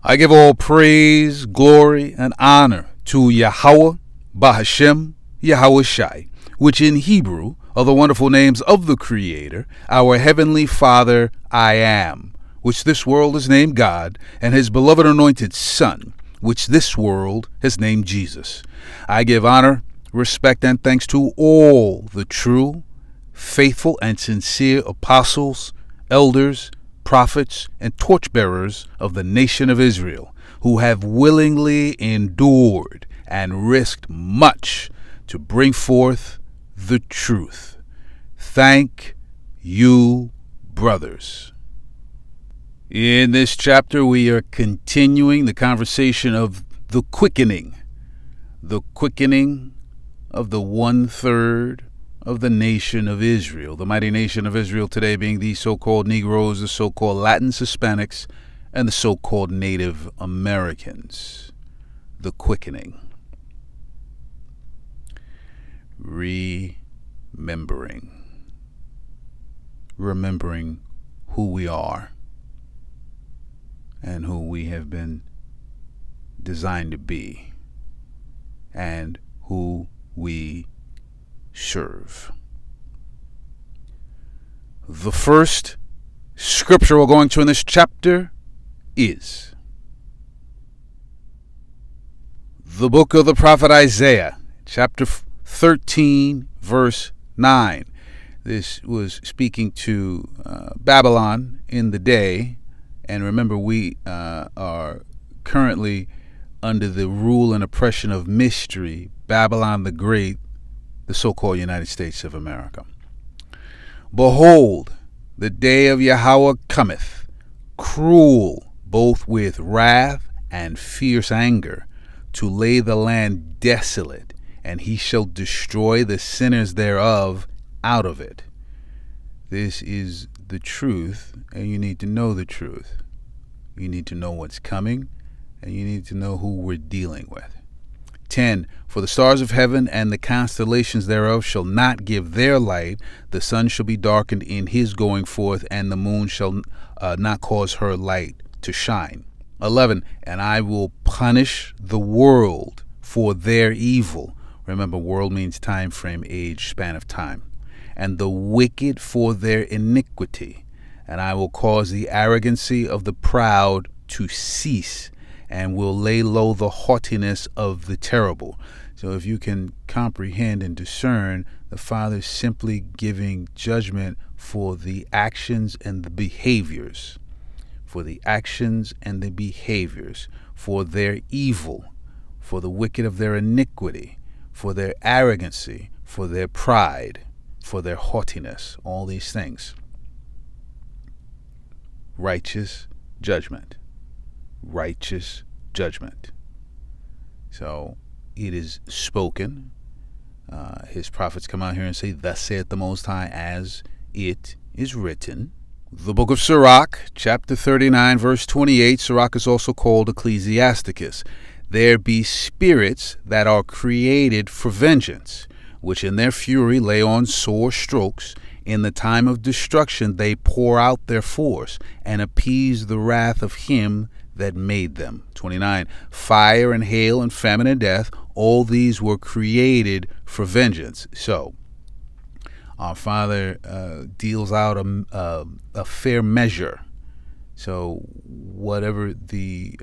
I give all praise, glory, and honor to Yahweh, Bahashem, Yahweh Shai, which in Hebrew are the wonderful names of the Creator, our Heavenly Father, I Am, which this world has named God, and His beloved anointed Son, which this world has named Jesus. I give honor, respect, and thanks to all the true, faithful, and sincere apostles, elders, prophets, and torchbearers of the nation of Israel, who have willingly endured and risked much to bring forth the truth. Thank you, brothers. In this chapter, we are continuing the conversation of the quickening of the 1/3 of the nation of Israel, the mighty nation of Israel today being the so-called Negroes, the so-called Latins, Hispanics, and the so-called Native Americans. The quickening. Remembering who we are and who we have been designed to be and who we serve. The first scripture we're going to in this chapter is the book of the prophet Isaiah, chapter 13, verse 9. This was speaking to Babylon in the day. And remember, we are currently under the rule and oppression of mystery, Babylon the Great, the so-called United States of America. Behold, the day of Yahweh cometh, cruel both with wrath and fierce anger, to lay the land desolate, and he shall destroy the sinners thereof out of it. This is the truth, and you need to know the truth. You need to know what's coming, and you need to know who we're dealing with. 10. For the stars of heaven and the constellations thereof shall not give their light. The sun shall be darkened in his going forth, and the moon shall not cause her light to shine. 11. And I will punish the world for their evil. Remember, world means time frame, age, span of time. And the wicked for their iniquity. And I will cause the arrogancy of the proud to cease, and will lay low the haughtiness of the terrible. So if you can comprehend and discern, the Father is simply giving judgment for the actions and the behaviors. For the actions and the behaviors. For their evil. For the wicked of their iniquity. For their arrogancy. For their pride. For their haughtiness. All these things. Righteous judgment. Righteous judgment. So it is spoken. His prophets come out here and say, thus saith the Most High, as it is written. The book of Sirach, chapter 39, verse 28. Sirach is also called Ecclesiasticus. There be spirits that are created for vengeance, which in their fury lay on sore strokes. In the time of destruction they pour out their force, and appease the wrath of him that made them. 29. Fire and hail and famine and death, all these were created for vengeance. So our Father deals out a fair measure. So whatever the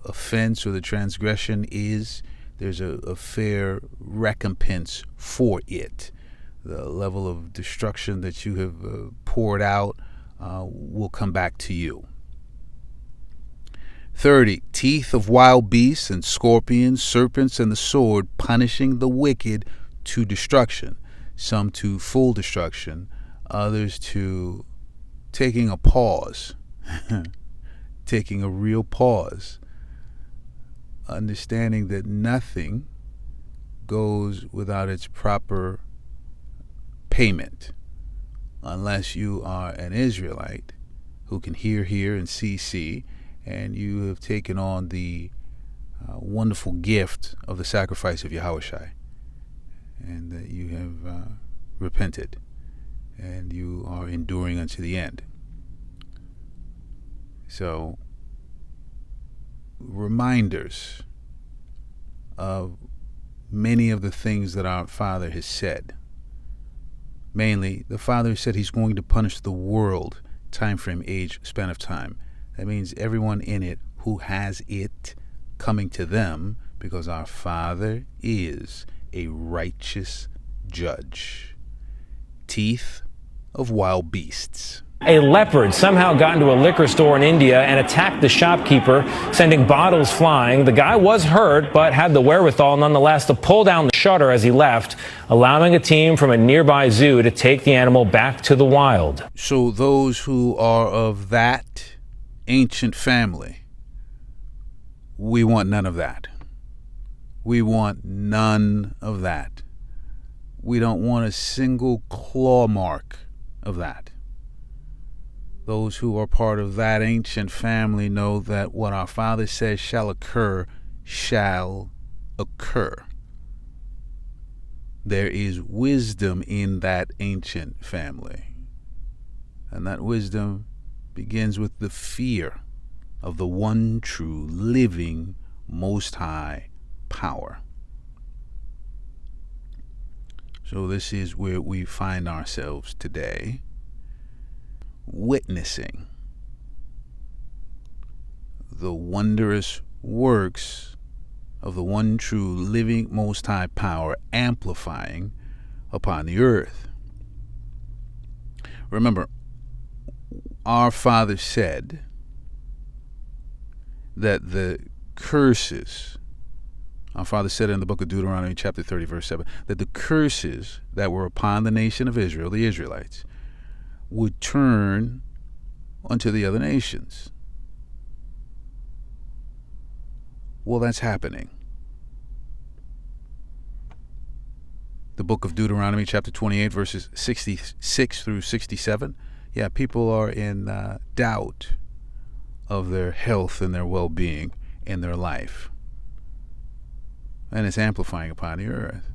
offense or the transgression is, there's a fair recompense for it. The level of destruction that you have poured out will come back to you. 30. Teeth of wild beasts and scorpions, serpents, and the sword, punishing the wicked to destruction. Some to full destruction, others to taking a pause, taking a real pause, understanding that nothing goes without its proper payment, unless you are an Israelite who can hear and see, and you have taken on the wonderful gift of the sacrifice of Yahweh Shai, and that you have repented, and you are enduring unto the end. So, reminders of many of the things that our Father has said. Mainly, the Father said he's going to punish the world, time frame, age, span of time. That means everyone in it who has it coming to them, because our Father is a righteous judge. Teeth of wild beasts. A leopard somehow got into a liquor store in India and attacked the shopkeeper, sending bottles flying. The guy was hurt, but had the wherewithal nonetheless to pull down the shutter as he left, allowing a team from a nearby zoo to take the animal back to the wild. So those who are of that ancient family, we want none of that. We want none of that. We don't want a single claw mark of that. Those who are part of that ancient family know that what our Father says shall occur, shall occur. There is wisdom in that ancient family. And that wisdom begins with the fear of the one true, living, most high power. So this is where we find ourselves today, witnessing the wondrous works of the one true, living, most high power amplifying upon the earth. Remember, our Father said that the curses, our Father said in the book of Deuteronomy chapter 30 verse 7, that the curses that were upon the nation of Israel, the Israelites, would turn unto the other nations. Well, that's happening. The book of Deuteronomy chapter 28 verses 66 through 67. Yeah, people are in doubt of their health and their well-being in their life. And it's amplifying upon the earth.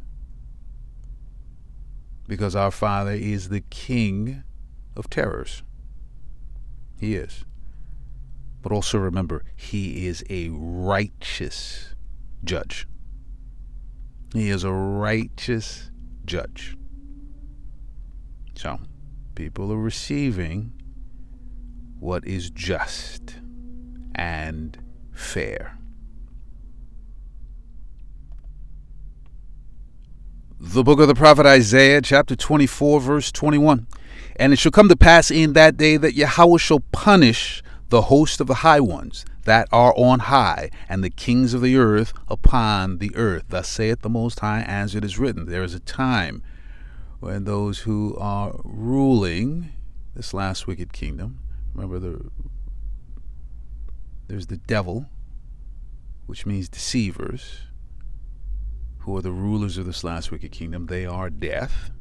Because our Father is the King of terrors. He is. But also remember, he is a righteous judge. He is a righteous judge. So, people are receiving what is just and fair. The book of the prophet Isaiah, chapter 24, verse 21. And it shall come to pass in that day that Yahweh shall punish the host of the high ones that are on high, and the kings of the earth upon the earth. Thus saith the Most High, as it is written. There is a time when those who are ruling this last wicked kingdom, remember there's the devil, which means deceivers, who are the rulers of this last wicked kingdom. They are death.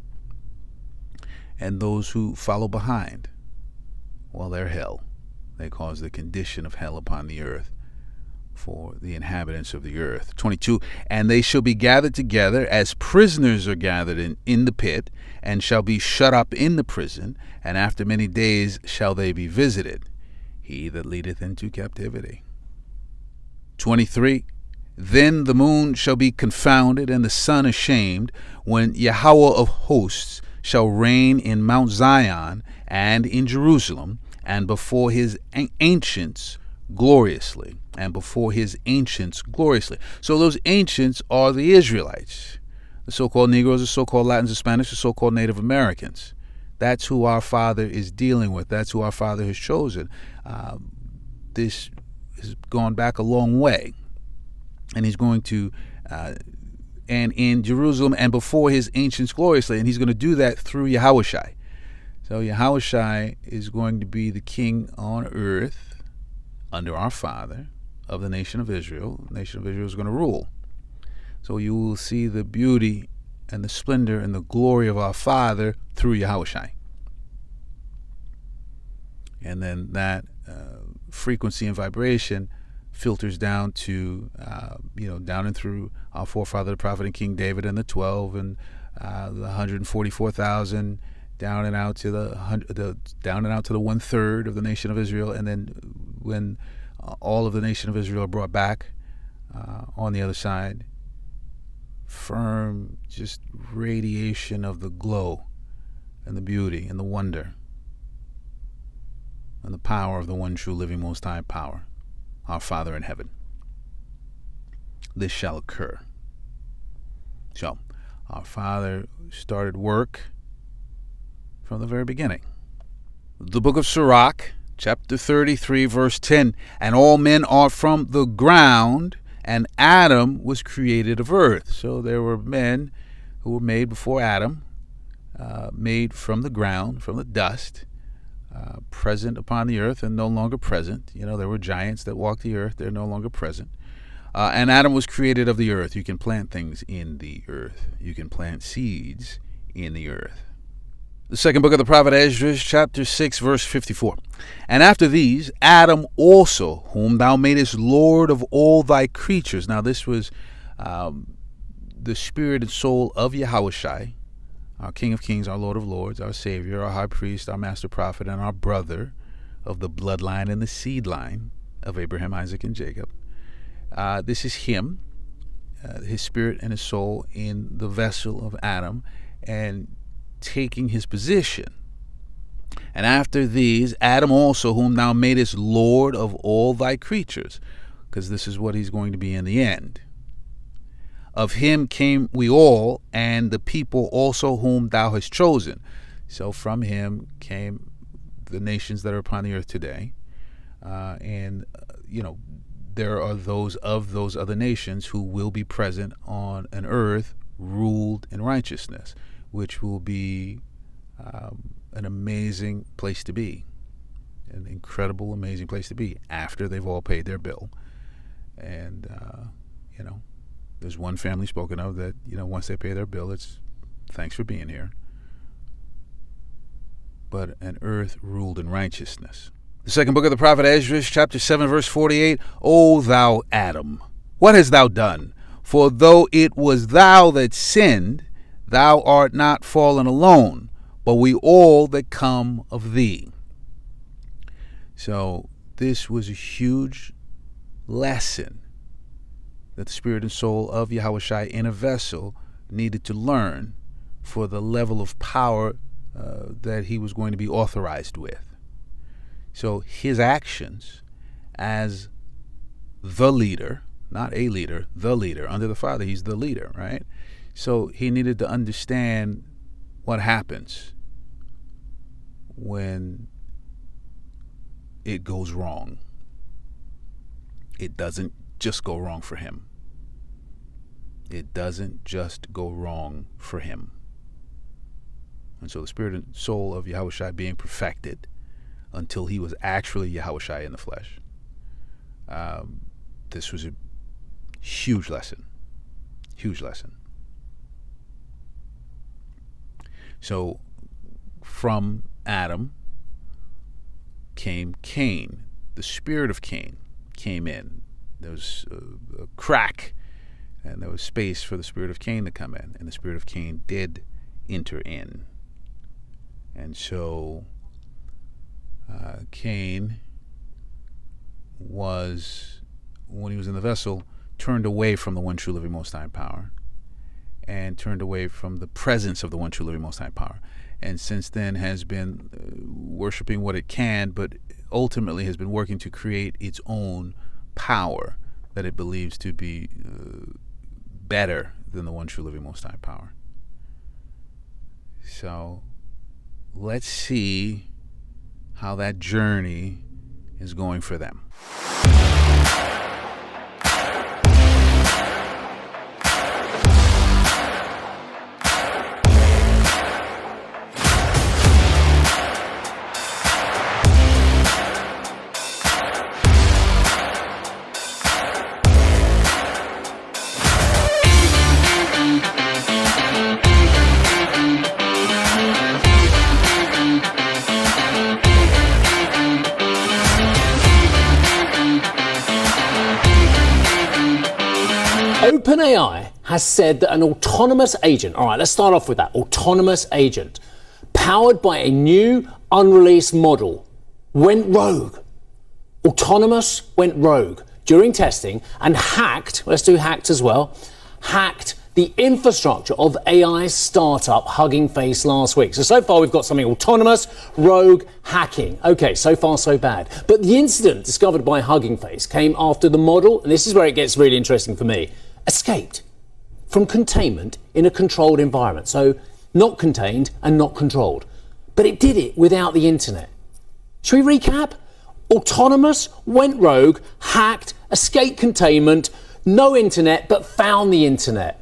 And those who follow behind, well, they're hell. They cause the condition of hell upon the earth for the inhabitants of the earth. 22, and they shall be gathered together as prisoners are gathered in the pit, and shall be shut up in the prison, and after many days shall they be visited, he that leadeth into captivity. 23, then the moon shall be confounded, and the sun ashamed, when Yahweh of hosts shall reign in Mount Zion and in Jerusalem, and before his ancients gloriously, and before his ancients gloriously. So those ancients are the Israelites, the so-called Negroes, the so-called Latins, Hispanics, the so-called Native Americans. That's who our Father is dealing with. That's who our Father has chosen. This has gone back a long way, and he's going to and in Jerusalem and before his ancients gloriously. And he's going to do that through Yahushai. So Yahushai is going to be the king on earth under our Father of the nation of Israel. The nation of Israel is going to rule. So you will see the beauty and the splendor and the glory of our Father through Yahushai. And then that frequency and vibration filters down to, down and through our forefather, the prophet and King David, and the 12, and the 144,000, down and out to the 1/3 of the nation of Israel. And then when all of the nation of Israel are brought back on the other side. Firm, just radiation of the glow and the beauty and the wonder and the power of the one true living most high power, our Father in heaven. This shall occur. So, our Father started work from the very beginning. The book of Sirach, chapter 33, verse 10, and all men are from the ground, and Adam was created of earth. So there were men who were made before Adam, made from the ground, from the dust, present upon the earth and no longer present. You know, there were giants that walked the earth. They're no longer present. And Adam was created of the earth. You can plant things in the earth. You can plant seeds in the earth. The second book of the prophet Ezra, chapter 6, verse 54. And after these, Adam also, whom thou madest Lord of all thy creatures. Now this was the spirit and soul of Yahushai, our King of Kings, our Lord of Lords, our Savior, our High Priest, our Master Prophet, and our brother of the bloodline and the seed line of Abraham, Isaac, and Jacob. This is him, his spirit and his soul in the vessel of Adam, and taking his position. And after these, Adam also, whom thou madest Lord of all thy creatures, because this is what he's going to be in the end. Of him came we all, and the people also whom thou hast chosen. So from him came the nations that are upon the earth today. There are those of those other nations who will be present on an earth ruled in righteousness, which will be an amazing place to be, an incredible, amazing place to be after they've all paid their bill. And, there's one family spoken of that, once they pay their bill, it's thanks for being here. But an earth ruled in righteousness. The second book of the prophet Ezra, chapter 7, verse 48. O thou Adam, what hast thou done? For though it was thou that sinned, thou art not fallen alone, but we all that come of thee. So this was a huge lesson that the spirit and soul of Yahushai in a vessel needed to learn for the level of power that he was going to be authorized with. So his actions as the leader, not a leader, the leader, under the Father, he's the leader, right? So he needed to understand what happens when it goes wrong. It doesn't just go wrong for him. It doesn't just go wrong for him. And so the spirit and soul of Yahushai being perfected until he was actually Yahushai in the flesh. This was a huge lesson. Huge lesson. So from Adam came Cain. The spirit of Cain came in. There was a crack, and there was space for the spirit of Cain to come in, and the spirit of Cain did enter in. And so Cain was, when he was in the vessel, turned away from the one true living most high power, and turned away from the presence of the one true living most high power, and since then has been worshiping what it can, but ultimately has been working to create its own power that it believes to be better than the one true living most high power. So let's see how that journey is going for them. OpenAI has said that an autonomous agent, all right, let's start off with that, autonomous agent, powered by a new unreleased model, went rogue. Autonomous went rogue during testing and hacked, let's do hacked as well, hacked the infrastructure of AI startup Hugging Face last week. So far we've got something autonomous, rogue, hacking. Okay, so far so bad. But the incident discovered by Hugging Face came after the model, and this is where it gets really interesting for me, escaped from containment in a controlled environment. So not contained and not controlled. But it did it without the internet. Should we recap? Autonomous, went rogue, hacked, escaped containment, no internet, but found the internet.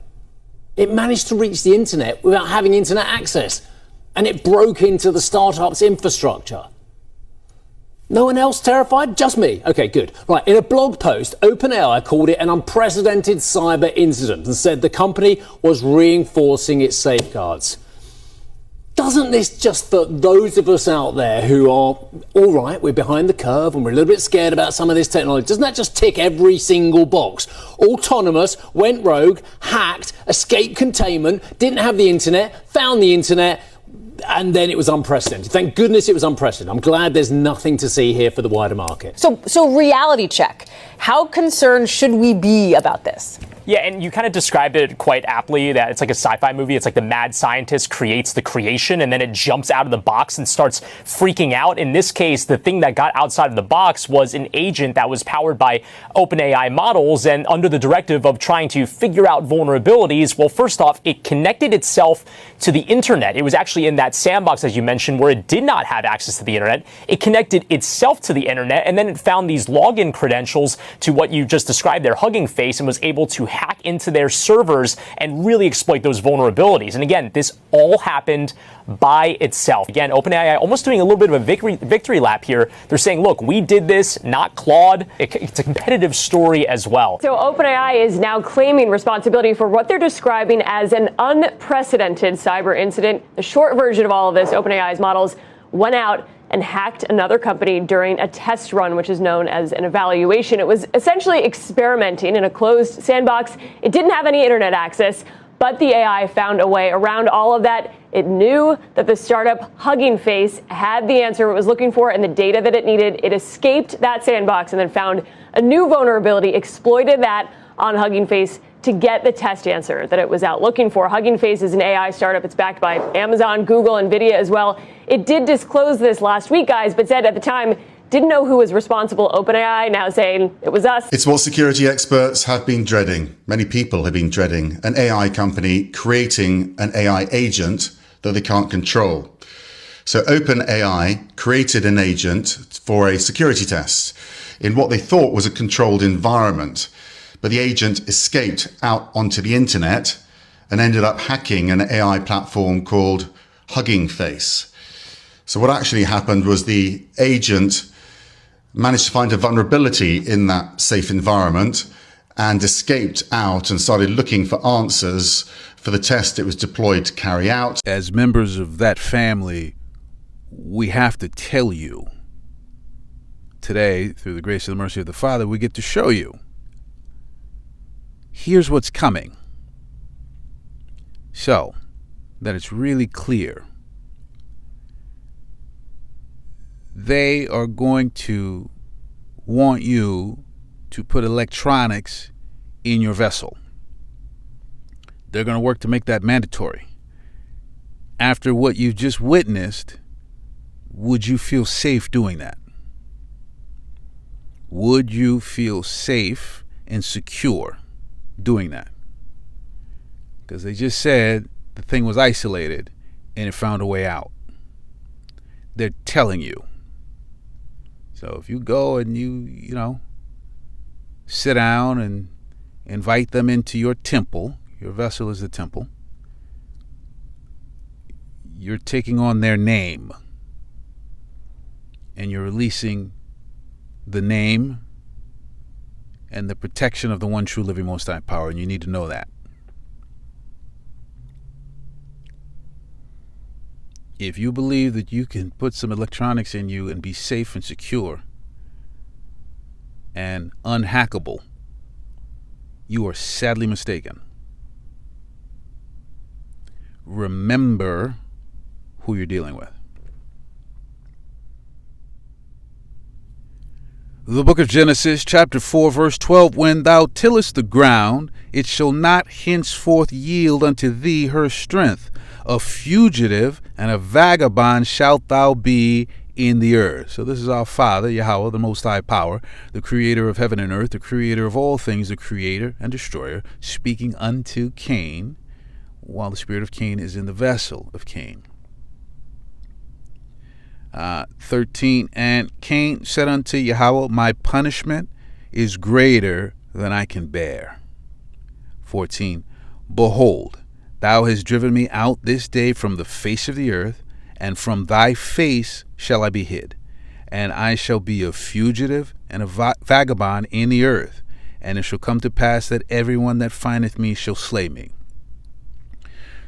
It managed to reach the internet without having internet access, and it broke into the startup's infrastructure. No one else terrified? Just me. Okay, good. Right, in a blog post, OpenAI called it an unprecedented cyber incident and said the company was reinforcing its safeguards. Doesn't this just for those of us out there who are, all right, we're behind the curve and we're a little bit scared about some of this technology, doesn't that just tick every single box? Autonomous, went rogue, hacked, escaped containment, didn't have the internet, found the internet, and then it was unprecedented. Thank goodness it was unprecedented. I'm glad there's nothing to see here for the wider market. So reality check. How concerned should we be about this? Yeah, and you kind of described it quite aptly that it's like a sci-fi movie. It's like the mad scientist creates the creation and then it jumps out of the box and starts freaking out. In this case, the thing that got outside of the box was an agent that was powered by OpenAI models and under the directive of trying to figure out vulnerabilities. Well, first off, it connected itself to the internet. It was actually in that sandbox, as you mentioned, where it did not have access to the internet. It connected itself to the internet and then it found these login credentials to what you just described there, Hugging Face, and was able to hack into their servers and really exploit those vulnerabilities. And again, this all happened by itself. Again, OpenAI almost doing a little bit of a victory lap here. They're saying, look, we did this, not Claude. It's a competitive story as well. So OpenAI is now claiming responsibility for what they're describing as an unprecedented cyber incident. The short version of all of this, OpenAI's models went out and hacked another company during a test run, which is known as an evaluation. It was essentially experimenting in a closed sandbox. It didn't have any internet access, but the AI found a way around all of that. It knew that the startup Hugging Face had the answer it was looking for and the data that it needed. It escaped that sandbox and then found a new vulnerability, exploited that on Hugging Face to get the test answer that it was out looking for. Hugging Face is an AI startup. It's backed by Amazon, Google, NVIDIA as well. It did disclose this last week, guys, but said at the time didn't know who was responsible. OpenAI now saying it was us. It's what security experts have been dreading. Many people have been dreading an AI company creating an AI agent that they can't control. So OpenAI created an agent for a security test in what they thought was a controlled environment. But the agent escaped out onto the internet and ended up hacking an AI platform called Hugging Face. So what actually happened was the agent managed to find a vulnerability in that safe environment and escaped out and started looking for answers for the test it was deployed to carry out. As members of that family, we have to tell you today, through the grace and the mercy of the Father, we get to show you. Here's what's coming, so that it's really clear. They are going to want you to put electronics in your vessel. They're going to work to make that mandatory. After what you've just witnessed, would you feel safe doing that? Would you feel safe and secure doing that? Because they just said the thing was isolated and it found a way out. They're telling you. So if you go and you sit down and invite them into your temple, your vessel is the temple, you're taking on their name and you're releasing the name and the protection of the one true living most high power, and you need to know that. If you believe that you can put some electronics in you and be safe and secure and unhackable, you are sadly mistaken. Remember who you're dealing with. The book of Genesis, chapter 4, verse 12, when thou tillest the ground, it shall not henceforth yield unto thee her strength. A fugitive and a vagabond shalt thou be in the earth. So this is our Father, Yahweh, the Most High Power, the creator of heaven and earth, the creator of all things, the creator and destroyer, speaking unto Cain, while the spirit of Cain is in the vessel of Cain. 13, and Cain said unto Yahweh, my punishment is greater than I can bear. 14, behold, thou hast driven me out this day from the face of the earth, and from thy face shall I be hid, and I shall be a fugitive and a vagabond in the earth, and it shall come to pass that everyone that findeth me shall slay me.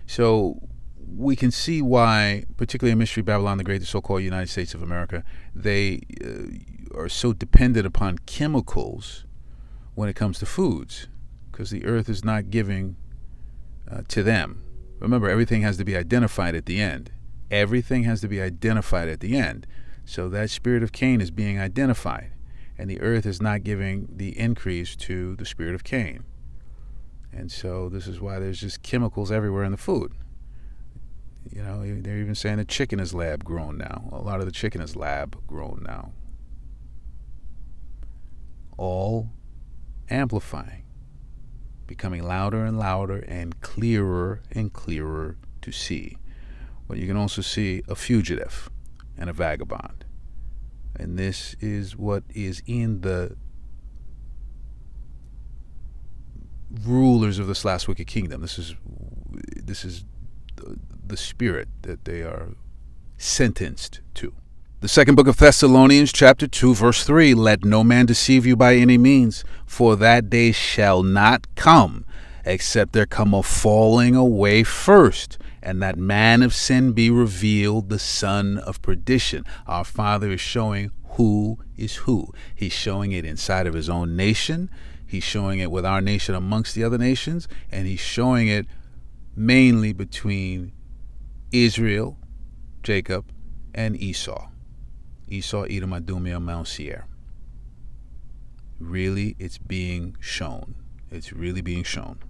So we can see why, particularly in Mystery Babylon the Great, the so-called United States of America, they are so dependent upon chemicals when it comes to foods, because the earth is not giving to them. Remember, everything has to be identified at the end. Everything has to be identified at the end. So that spirit of Cain is being identified, and the earth is not giving the increase to the spirit of Cain. And so this is why there's just chemicals everywhere in the food. You know, they're even saying the chicken is lab grown now. A lot of the chicken is lab grown now. All amplifying, becoming louder and louder and clearer to see. But you can also see a fugitive and a vagabond. And this is what is in the rulers of this last wicked kingdom. This is the spirit that they are sentenced to. The second book of Thessalonians, chapter 2, verse 3, let no man deceive you by any means, for that day shall not come, except there come a falling away first, and that man of sin be revealed, the son of perdition. Our Father is showing who is who. He's showing it inside of his own nation. He's showing it with our nation amongst the other nations, and he's showing it mainly between Israel, Jacob, and Esau. Esau, Edom, Idumea, Mount Seir. Really, it's being shown. It's really being shown.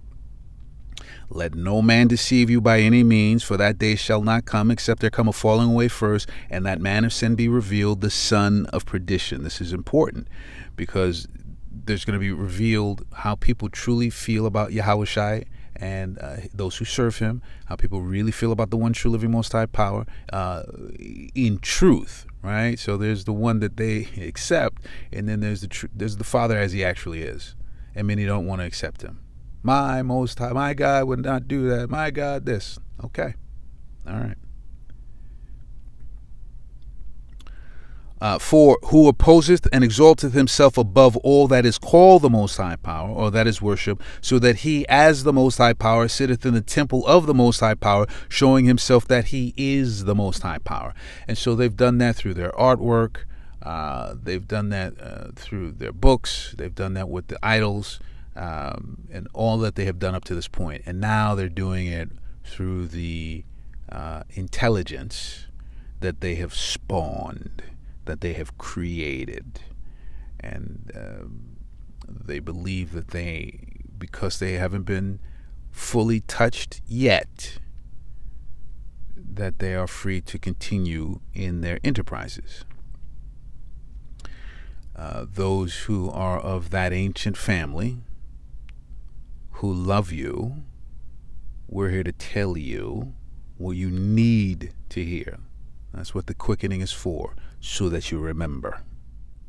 Let no man deceive you by any means, for that day shall not come, except there come a falling away first, and that man of sin be revealed, the son of perdition. This is important, because there's going to be revealed how people truly feel about Yahushua and those who serve him, how people really feel about the one true living Most High Power in truth, right? So there's the one that they accept, and then there's the Father as he actually is, and many don't want to accept him. My Most High, my God would not do that. My God, this. Okay, all right. For who opposeth and exalteth himself above all that is called the Most High Power, or that is worship, so that he as the Most High Power sitteth in the temple of the Most High Power, showing himself that he is the Most High Power. And so they've done that through their artwork. They've done that through their books. They've done that with the idols, and all that they have done up to this point. And now they're doing it through the intelligence that they have spawned, that they have created. And they believe that because they haven't been fully touched yet, that they are free to continue in their enterprises. Those who are of that ancient family, who love you, we're here to tell you what you need to hear. That's what the quickening is for, so that you remember.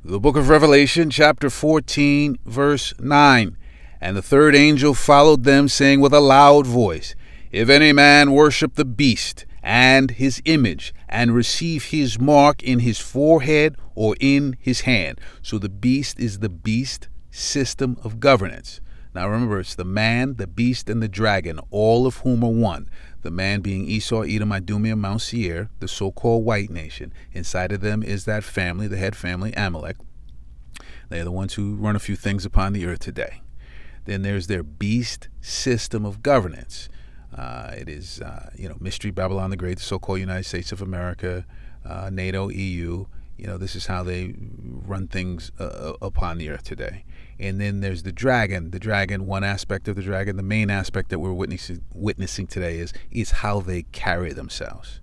The book of Revelation, chapter 14, verse 9. And the third angel followed them, saying with a loud voice, if any man worship the beast and his image, and receive his mark in his forehead or in his hand. So the beast is the beast system of governance. Now remember, it's the man, the beast, and the dragon, all of whom are one. The man being Esau, Edom, Idumea, Mount Seir, the so-called white nation. Inside of them is that family, the head family, Amalek. They're the ones who run a few things upon the earth today. Then there's their beast system of governance. It is, Mystery Babylon the Great, the so-called United States of America, NATO, EU. This is how they run things upon the earth today. And then there's the dragon. The dragon, one aspect of the dragon, the main aspect that we're witnessing today is how they carry themselves.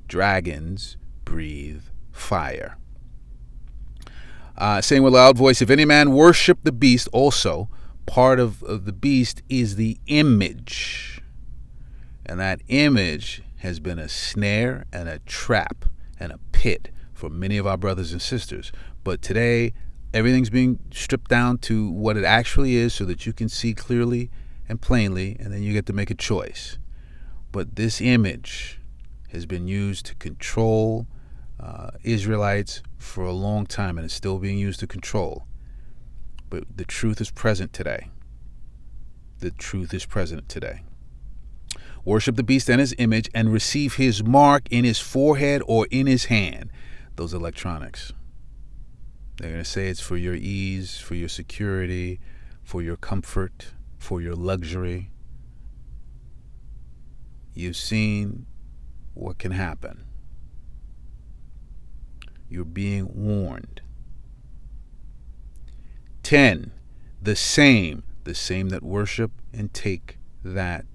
Dragons breathe fire. Saying with a loud voice, if any man worship the beast, also part of the beast is the image. And that image has been a snare and a trap and a pit for many of our brothers and sisters. But today, everything's being stripped down to what it actually is so that you can see clearly and plainly, and then you get to make a choice. But this image has been used to control Israelites for a long time, and it's still being used to control. But the truth is present today. The truth is present today. Worship the beast and his image and receive his mark in his forehead or in his hand. Those electronics. They're going to say it's for your ease, for your security, for your comfort, for your luxury. You've seen what can happen. You're being warned. 10. The same that worship and take that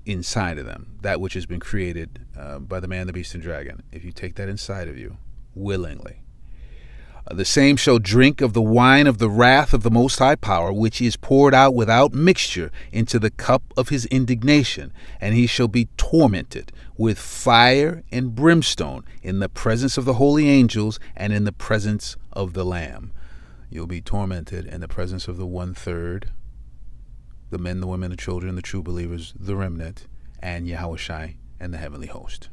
inside of them, that which has been created by the man, the beast, and dragon. If you take that inside of you willingly, the same shall drink of the wine of the wrath of the Most High Power, which is poured out without mixture into the cup of his indignation, and he shall be tormented with fire and brimstone in the presence of the holy angels and in the presence of the Lamb. You'll be tormented in the presence of the 1/3, the men, the women, the children, the true believers, the remnant, and Yahushai and the heavenly host.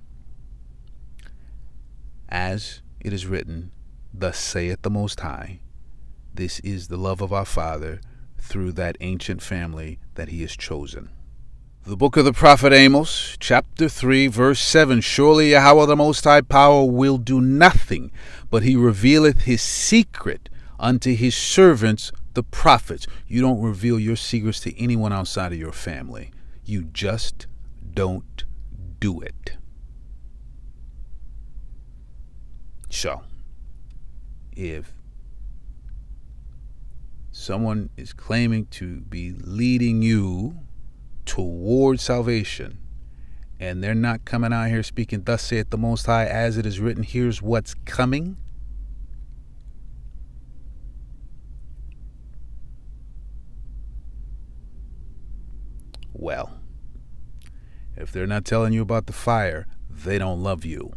As it is written, thus saith the Most High, this is the love of our Father through that ancient family that he has chosen. The book of the prophet Amos, chapter 3, verse 7, surely Yahweh the Most High Power will do nothing, but he revealeth his secret unto his servants, the prophets. You don't reveal your secrets to anyone outside of your family. You just don't do it. So, if someone is claiming to be leading you towards salvation, and they're not coming out here speaking, thus saith the Most High, as it is written, here's what's coming, well, if they're not telling you about the fire, they don't love you.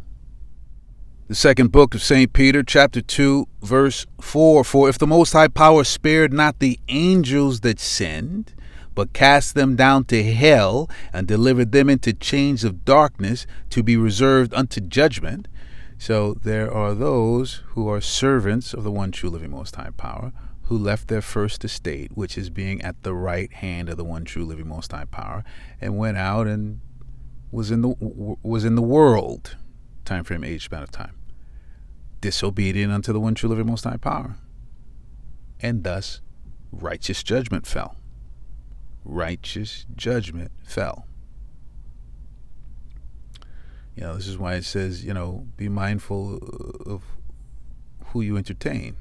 The second book of St. Peter, chapter 2, verse 4, for if the Most High Power spared not the angels that sinned, but cast them down to hell and delivered them into chains of darkness to be reserved unto judgment. So there are those who are servants of the one true living Most High Power, who left their first estate, which is being at the right hand of the one true living Most High Power, and went out and was in the world, time frame, age span of time, disobedient unto the one true living Most High Power, and thus righteous judgment fell. Righteous judgment fell. This is why it says, be mindful of who you entertain.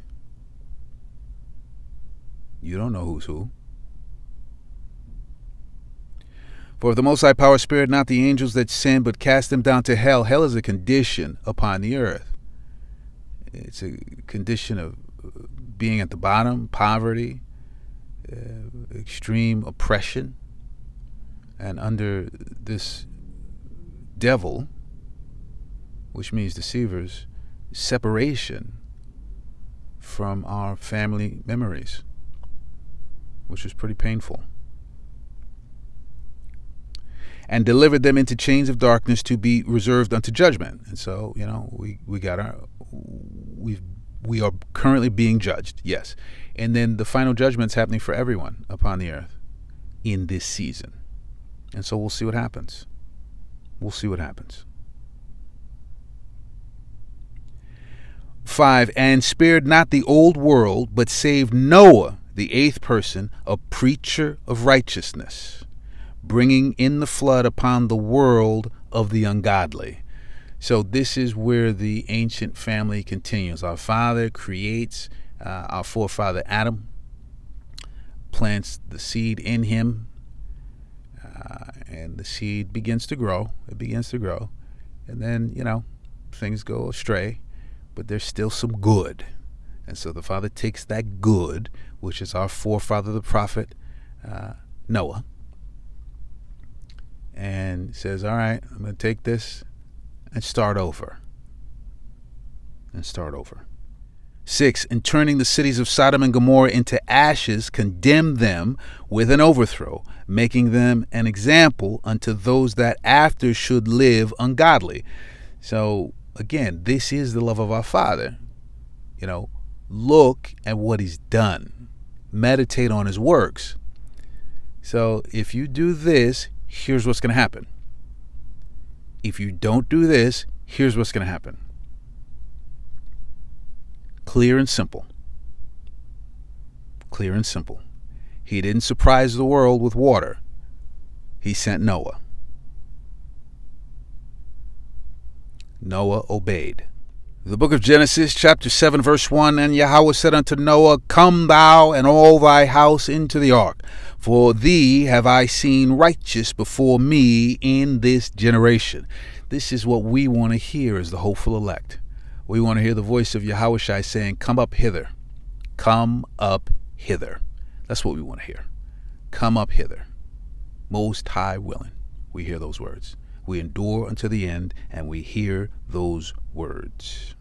You don't know who's who. For if the Most High Power spared not the angels that sinned, but cast them down to hell. Hell is a condition upon the earth. It's a condition of being at the bottom, poverty, extreme oppression, and under this devil, which means deceivers, separation from our family memories, which is pretty painful. And delivered them into chains of darkness to be reserved unto judgment. And so, we are currently being judged, yes. And then the final judgment's happening for everyone upon the earth in this season. And so we'll see what happens. We'll see what happens. 5, and spared not the old world, but saved Noah, the 8th person, a preacher of righteousness, bringing in the flood upon the world of the ungodly. So this is where the ancient family continues. Our father creates our forefather Adam, plants the seed in him, and the seed begins to grow. It begins to grow. And then, things go astray, but there's still some good. And so the father takes that good, which is our forefather, the prophet Noah, and says, all right, I'm going to take this and start over. 6, in turning the cities of Sodom and Gomorrah into ashes, condemned them with an overthrow, making them an example unto those that after should live ungodly. So, again, this is the love of our Father. Look at what he's done. Meditate on his works. So, if you do this, here's what's going to happen. If you don't do this, here's what's going to happen. Clear and simple. Clear and simple. He didn't surprise the world with water. He sent Noah. Noah obeyed. The book of Genesis, chapter 7, verse 1, and Yahweh said unto Noah, Come thou and all thy house into the ark, for thee have I seen righteous before me in this generation. This is what we want to hear as the hopeful elect. We want to hear the voice of Yahushua saying, Come up hither. Come up hither. That's what we want to hear. Come up hither. Most High willing. We hear those words. We endure unto the end, and we hear those words.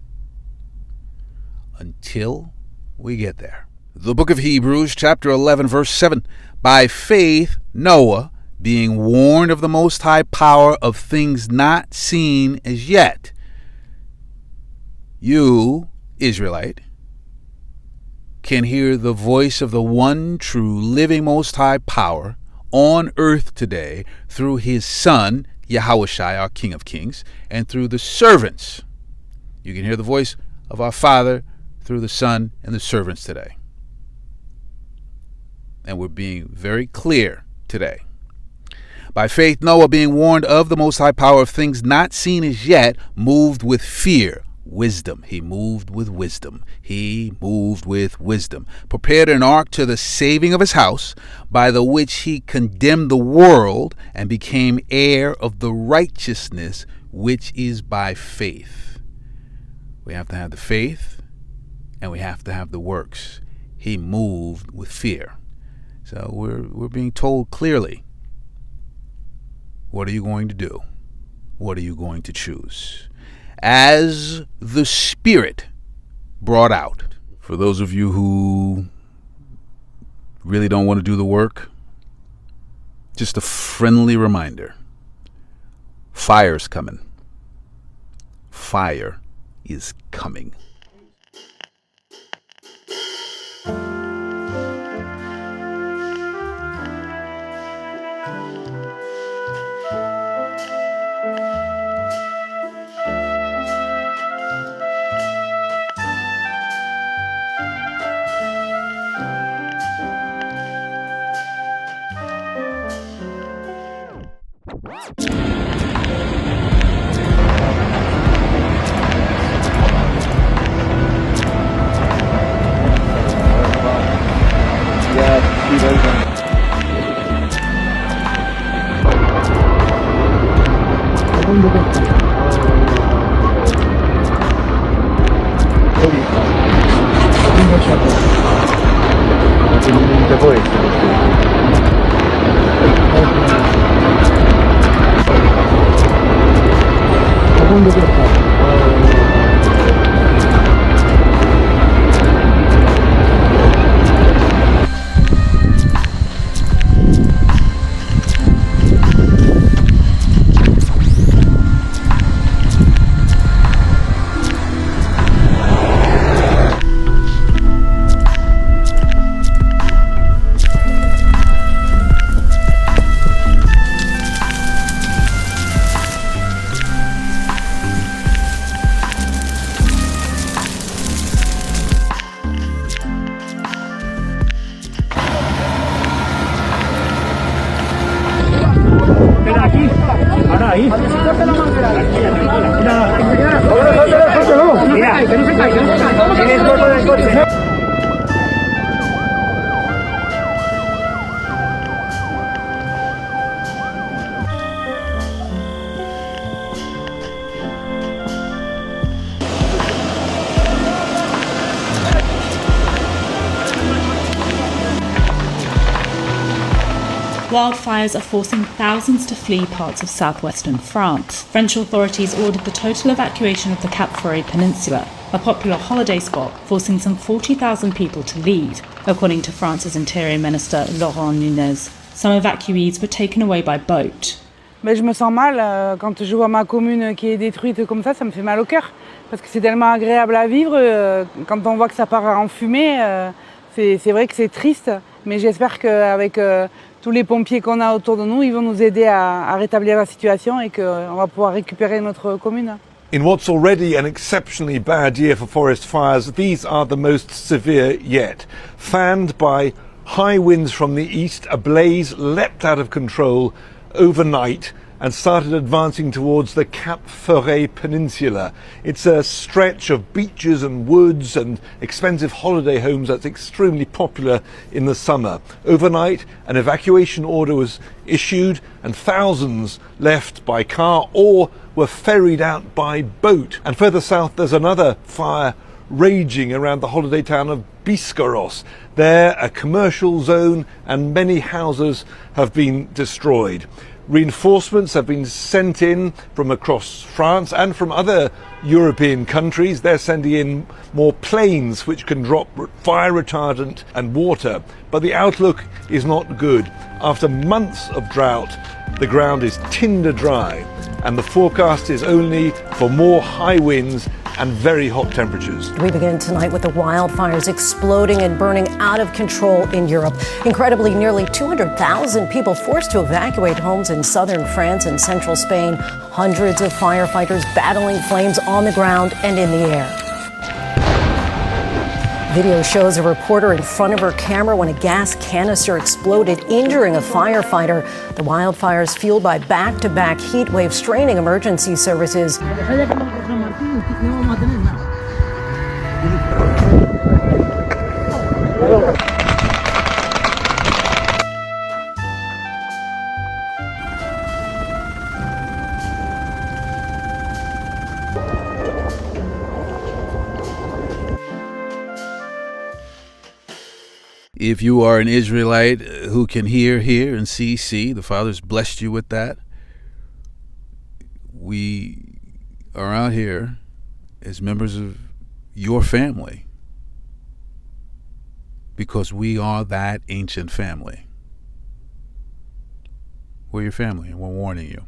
Until we get there. The book of Hebrews, chapter 11, verse 7. By faith, Noah, being warned of the Most High power of things not seen as yet. You, Israelite, can hear the voice of the one true living Most High power on earth today through his Son, Yahushua, our King of Kings, and through the servants. You can hear the voice of our Father through the Son and the servants today. And we're being very clear today. By faith, Noah, being warned of the Most High power of things not seen as yet, moved with fear. Wisdom. He moved with wisdom. Prepared an ark to the saving of his house, by the which he condemned the world and became heir of the righteousness which is by faith. We have to have the faith and we have to have the works. He moved with fear. So we're being told clearly, what are you going to do? What are you going to choose? As the Spirit brought out. For those of you who really don't want to do the work, just a friendly reminder. Fire's coming. Fire is coming. Wildfires are forcing thousands to flee parts of southwestern France. French authorities ordered the total evacuation of the Cap Ferret Peninsula, a popular holiday spot, forcing some 40,000 people to leave, according to France's Interior Minister Laurent Nunez. Some evacuees were taken away by boat. Je me sens mal quand je vois ma commune qui est détruite comme ça me fait mal au cœur. Parce que c'est tellement agréable à vivre. Quand on voit que ça part en fumée, c'est vrai que c'est triste. Mais j'espère qu'avec tous les pompiers qu'on a autour de nous, ils vont nous aider à rétablir la situation et qu'on va pouvoir récupérer notre commune. In what's already an exceptionally bad year for forest fires, these are the most severe yet. Fanned by high winds from the east, a blaze leapt out of control overnight and started advancing towards the Cap Ferret Peninsula. It's a stretch of beaches and woods and expensive holiday homes that's extremely popular in the summer. Overnight, an evacuation order was issued and thousands left by car or were ferried out by boat. And further south, there's another fire raging around the holiday town of Biscarrosse. There, a commercial zone and many houses have been destroyed. Reinforcements have been sent in from across France and from other European countries. They're sending in more planes which can drop fire retardant and water. But the outlook is not good. After months of drought, the ground is tinder dry, and the forecast is only for more high winds and very hot temperatures. We begin tonight with the wildfires exploding and burning out of control in Europe. Incredibly, nearly 200,000 people forced to evacuate homes in southern France and central Spain. Hundreds of firefighters battling flames on the ground and in the air. Video shows a reporter in front of her camera when a gas canister exploded, injuring a firefighter. The wildfires fueled by back-to-back heat waves straining emergency services. If you are an Israelite who can hear and see, the Father's blessed you with that. We are out here as members of your family because we are that ancient family. We're your family, and we're warning you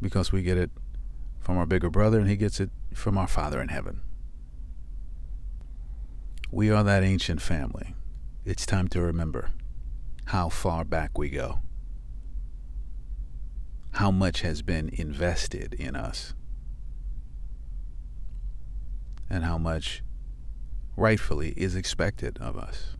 because we get it from our bigger brother and he gets it from our Father in heaven. We are that ancient family. It's time to remember how far back we go, how much has been invested in us, and how much rightfully is expected of us.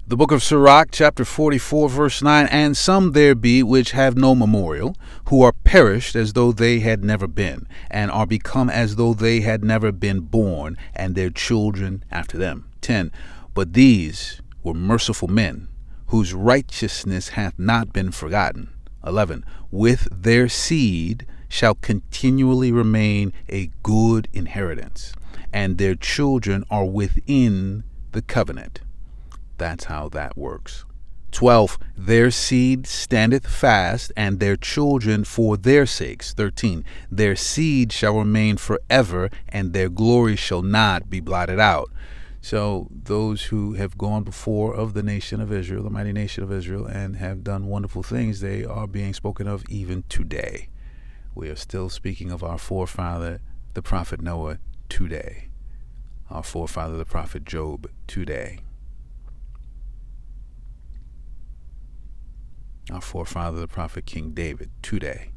The book of Sirach, chapter 44, verse 9, and some there be which have no memorial, who are perished as though they had never been, and are become as though they had never been born, and their children after them. 10. But these were merciful men, whose righteousness hath not been forgotten. 11. With their seed shall continually remain a good inheritance, and their children are within the covenant. That's how that works. 12. Their seed standeth fast, and their children for their sakes. 13. Their seed shall remain forever, and their glory shall not be blotted out. So those who have gone before of the nation of Israel, the mighty nation of Israel, and have done wonderful things, they are being spoken of even today. We are still speaking of our forefather, the prophet Noah, today. Our forefather, the prophet Job, today. Our forefather, the prophet King David, today.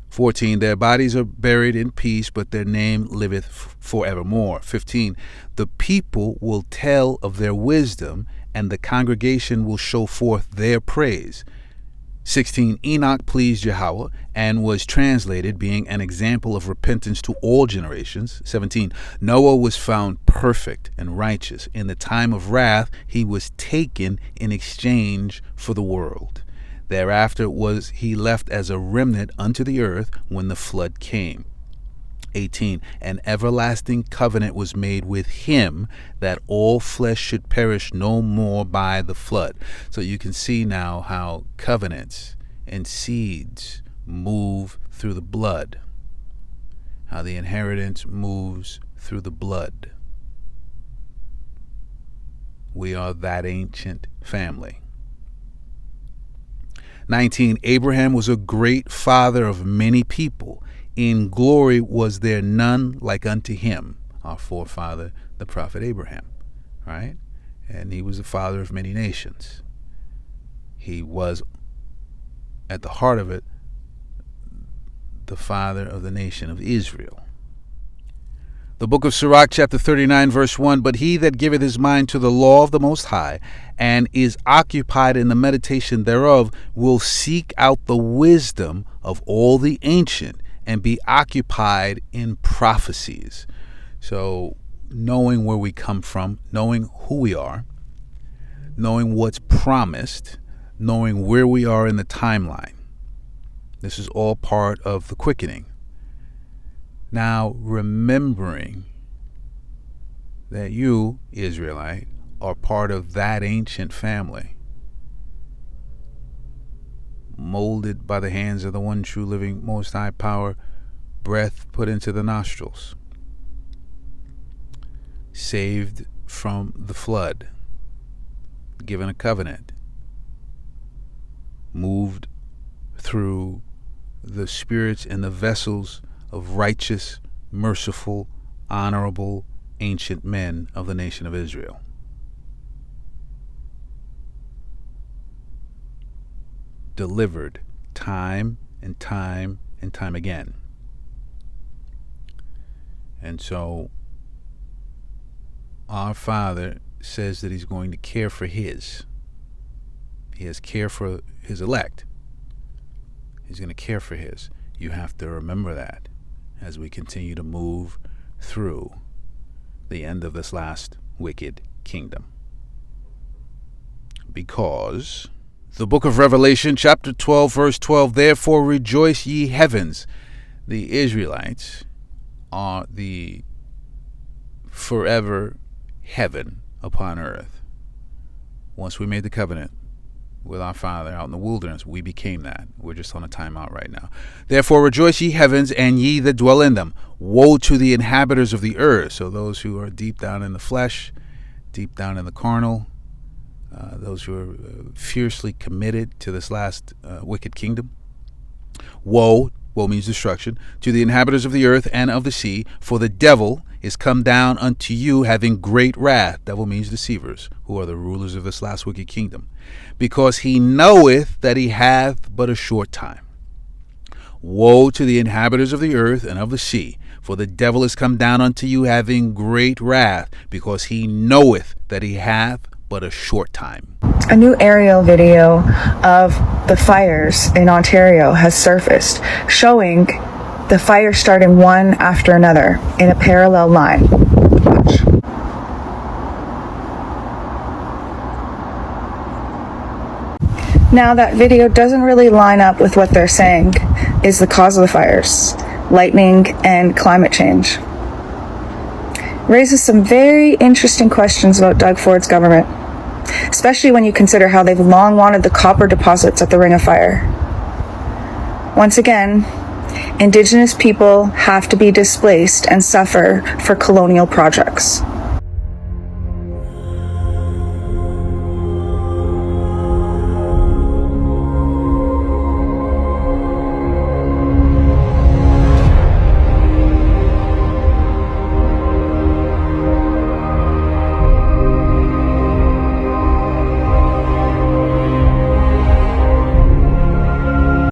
"14. Their bodies are buried in peace, but their name liveth forevermore. 15. The people will tell of their wisdom, and the congregation will show forth their praise. 16. Enoch pleased Yahweh and was translated, being an example of repentance to all generations. 17. Noah was found perfect and righteous. In the time of wrath, he was taken in exchange for the world. Thereafter was he left as a remnant unto the earth when the flood came. 18. An everlasting covenant was made with him, that all flesh should perish no more by the flood. So you can see now how covenants and seeds move through the blood, how the inheritance moves through the blood. We are that ancient family. 19. Abraham was a great father of many people. In glory was there none like unto him. Our forefather, the prophet Abraham, right? And he was the father of many nations. He was, at the heart of it, the father of the nation of Israel. The book of Sirach, chapter 39, verse 1, but he that giveth his mind to the law of the Most High, and is occupied in the meditation thereof, will seek out the wisdom of all the ancient, and be occupied in prophecies. So knowing where we come from, knowing who we are, knowing what's promised, knowing where we are in the timeline. This is all part of the quickening. Now, remembering that you, Israelite, are part of that ancient family, molded by the hands of the one true living Most High power, breath put into the nostrils, saved from the flood, given a covenant, moved through the spirits and the vessels of righteous, merciful, honorable, ancient men of the nation of Israel. Delivered time and time and time again. And so our Father says that he's going to care for his. He has care for his elect. He's going to care for his. You have to remember that as we continue to move through the end of this last wicked kingdom. Because the book of Revelation, chapter 12, verse 12, therefore rejoice ye heavens. The Israelites are the forever heaven upon earth. Once we made the covenant with our Father out in the wilderness, we became that. We're just on a timeout right now. Therefore rejoice ye heavens, and ye that dwell in them. Woe to the inhabitants of the earth. So those who are deep down in the flesh, deep down in the carnal, those who are fiercely committed to this last wicked kingdom. Woe means destruction, to the inhabitants of the earth and of the sea, for the devil is come down unto you having great wrath. Devil means deceivers, who are the rulers of this last wicked kingdom, because he knoweth that he hath but a short time. Woe to the inhabitants of the earth and of the sea, for the devil is come down unto you having great wrath, because he knoweth that he hath but a short time. A new aerial video of the fires in Ontario has surfaced, showing the fires starting one after another in a parallel line. Watch. Now that video doesn't really line up with what they're saying is the cause of the fires: lightning and climate change. Raises some very interesting questions about Doug Ford's government, especially when you consider how they've long wanted the copper deposits at the Ring of Fire. Once again, Indigenous people have to be displaced and suffer for colonial projects.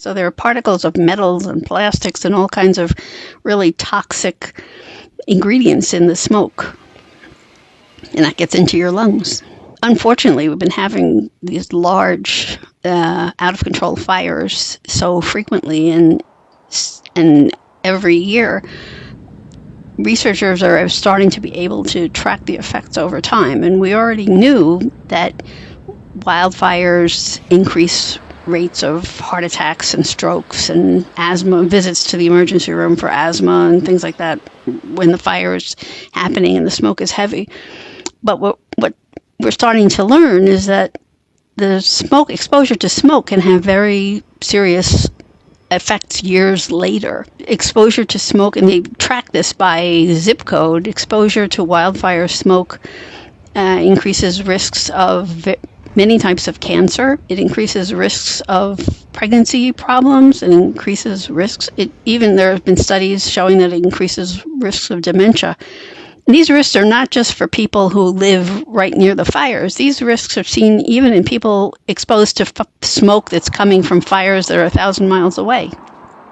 So there are particles of metals and plastics and all kinds of really toxic ingredients in the smoke. And that gets into your lungs. Unfortunately, we've been having these large, out-of-control fires so frequently, and every year, researchers are starting to be able to track the effects over time. And we already knew that wildfires increase rates of heart attacks and strokes and asthma, visits to the emergency room for asthma and things like that when the fire is happening and the smoke is heavy. But what we're starting to learn is that the exposure to smoke can have very serious effects years later. Exposure to smoke, and they track this by zip code, exposure to wildfire smoke increases risks of many types of cancer. It increases risks of pregnancy problems. It increases risks. Even there have been studies showing that it increases risks of dementia. And these risks are not just for people who live right near the fires. These risks are seen even in people exposed to smoke that's coming from fires that are 1,000 miles away.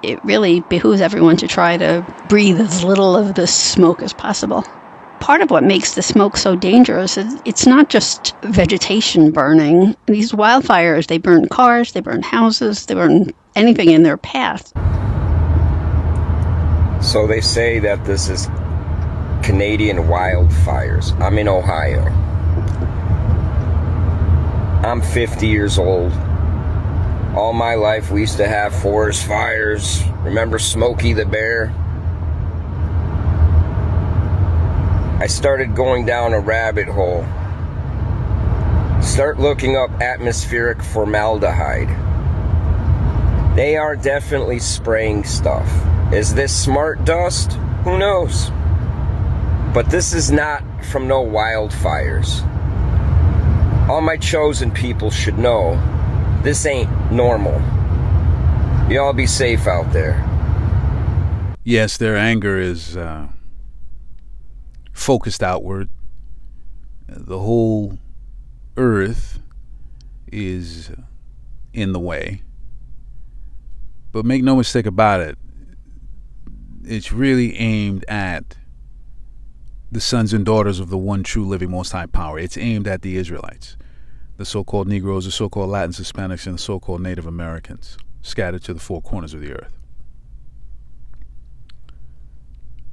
It really behooves everyone to try to breathe as little of this smoke as possible. Part of what makes the smoke so dangerous is it's not just vegetation burning. These wildfires, they burn cars, they burn houses, they burn anything in their path. So they say that this is Canadian wildfires. I'm in Ohio. I'm 50 years old. All my life we used to have forest fires. Remember Smokey the Bear? I started going down a rabbit hole. Start looking up atmospheric formaldehyde. They are definitely spraying stuff. Is this smart dust? Who knows? But this is not from no wildfires. All my chosen people should know this ain't normal. Y'all be safe out there. Yes, their anger is focused outward. The whole earth is in the way. But make no mistake about it, it's really aimed at the sons and daughters of the one true living Most High Power. It's aimed at the Israelites, the so-called Negroes, the so-called Latins, Hispanics, and the so-called Native Americans scattered to the four corners of the earth.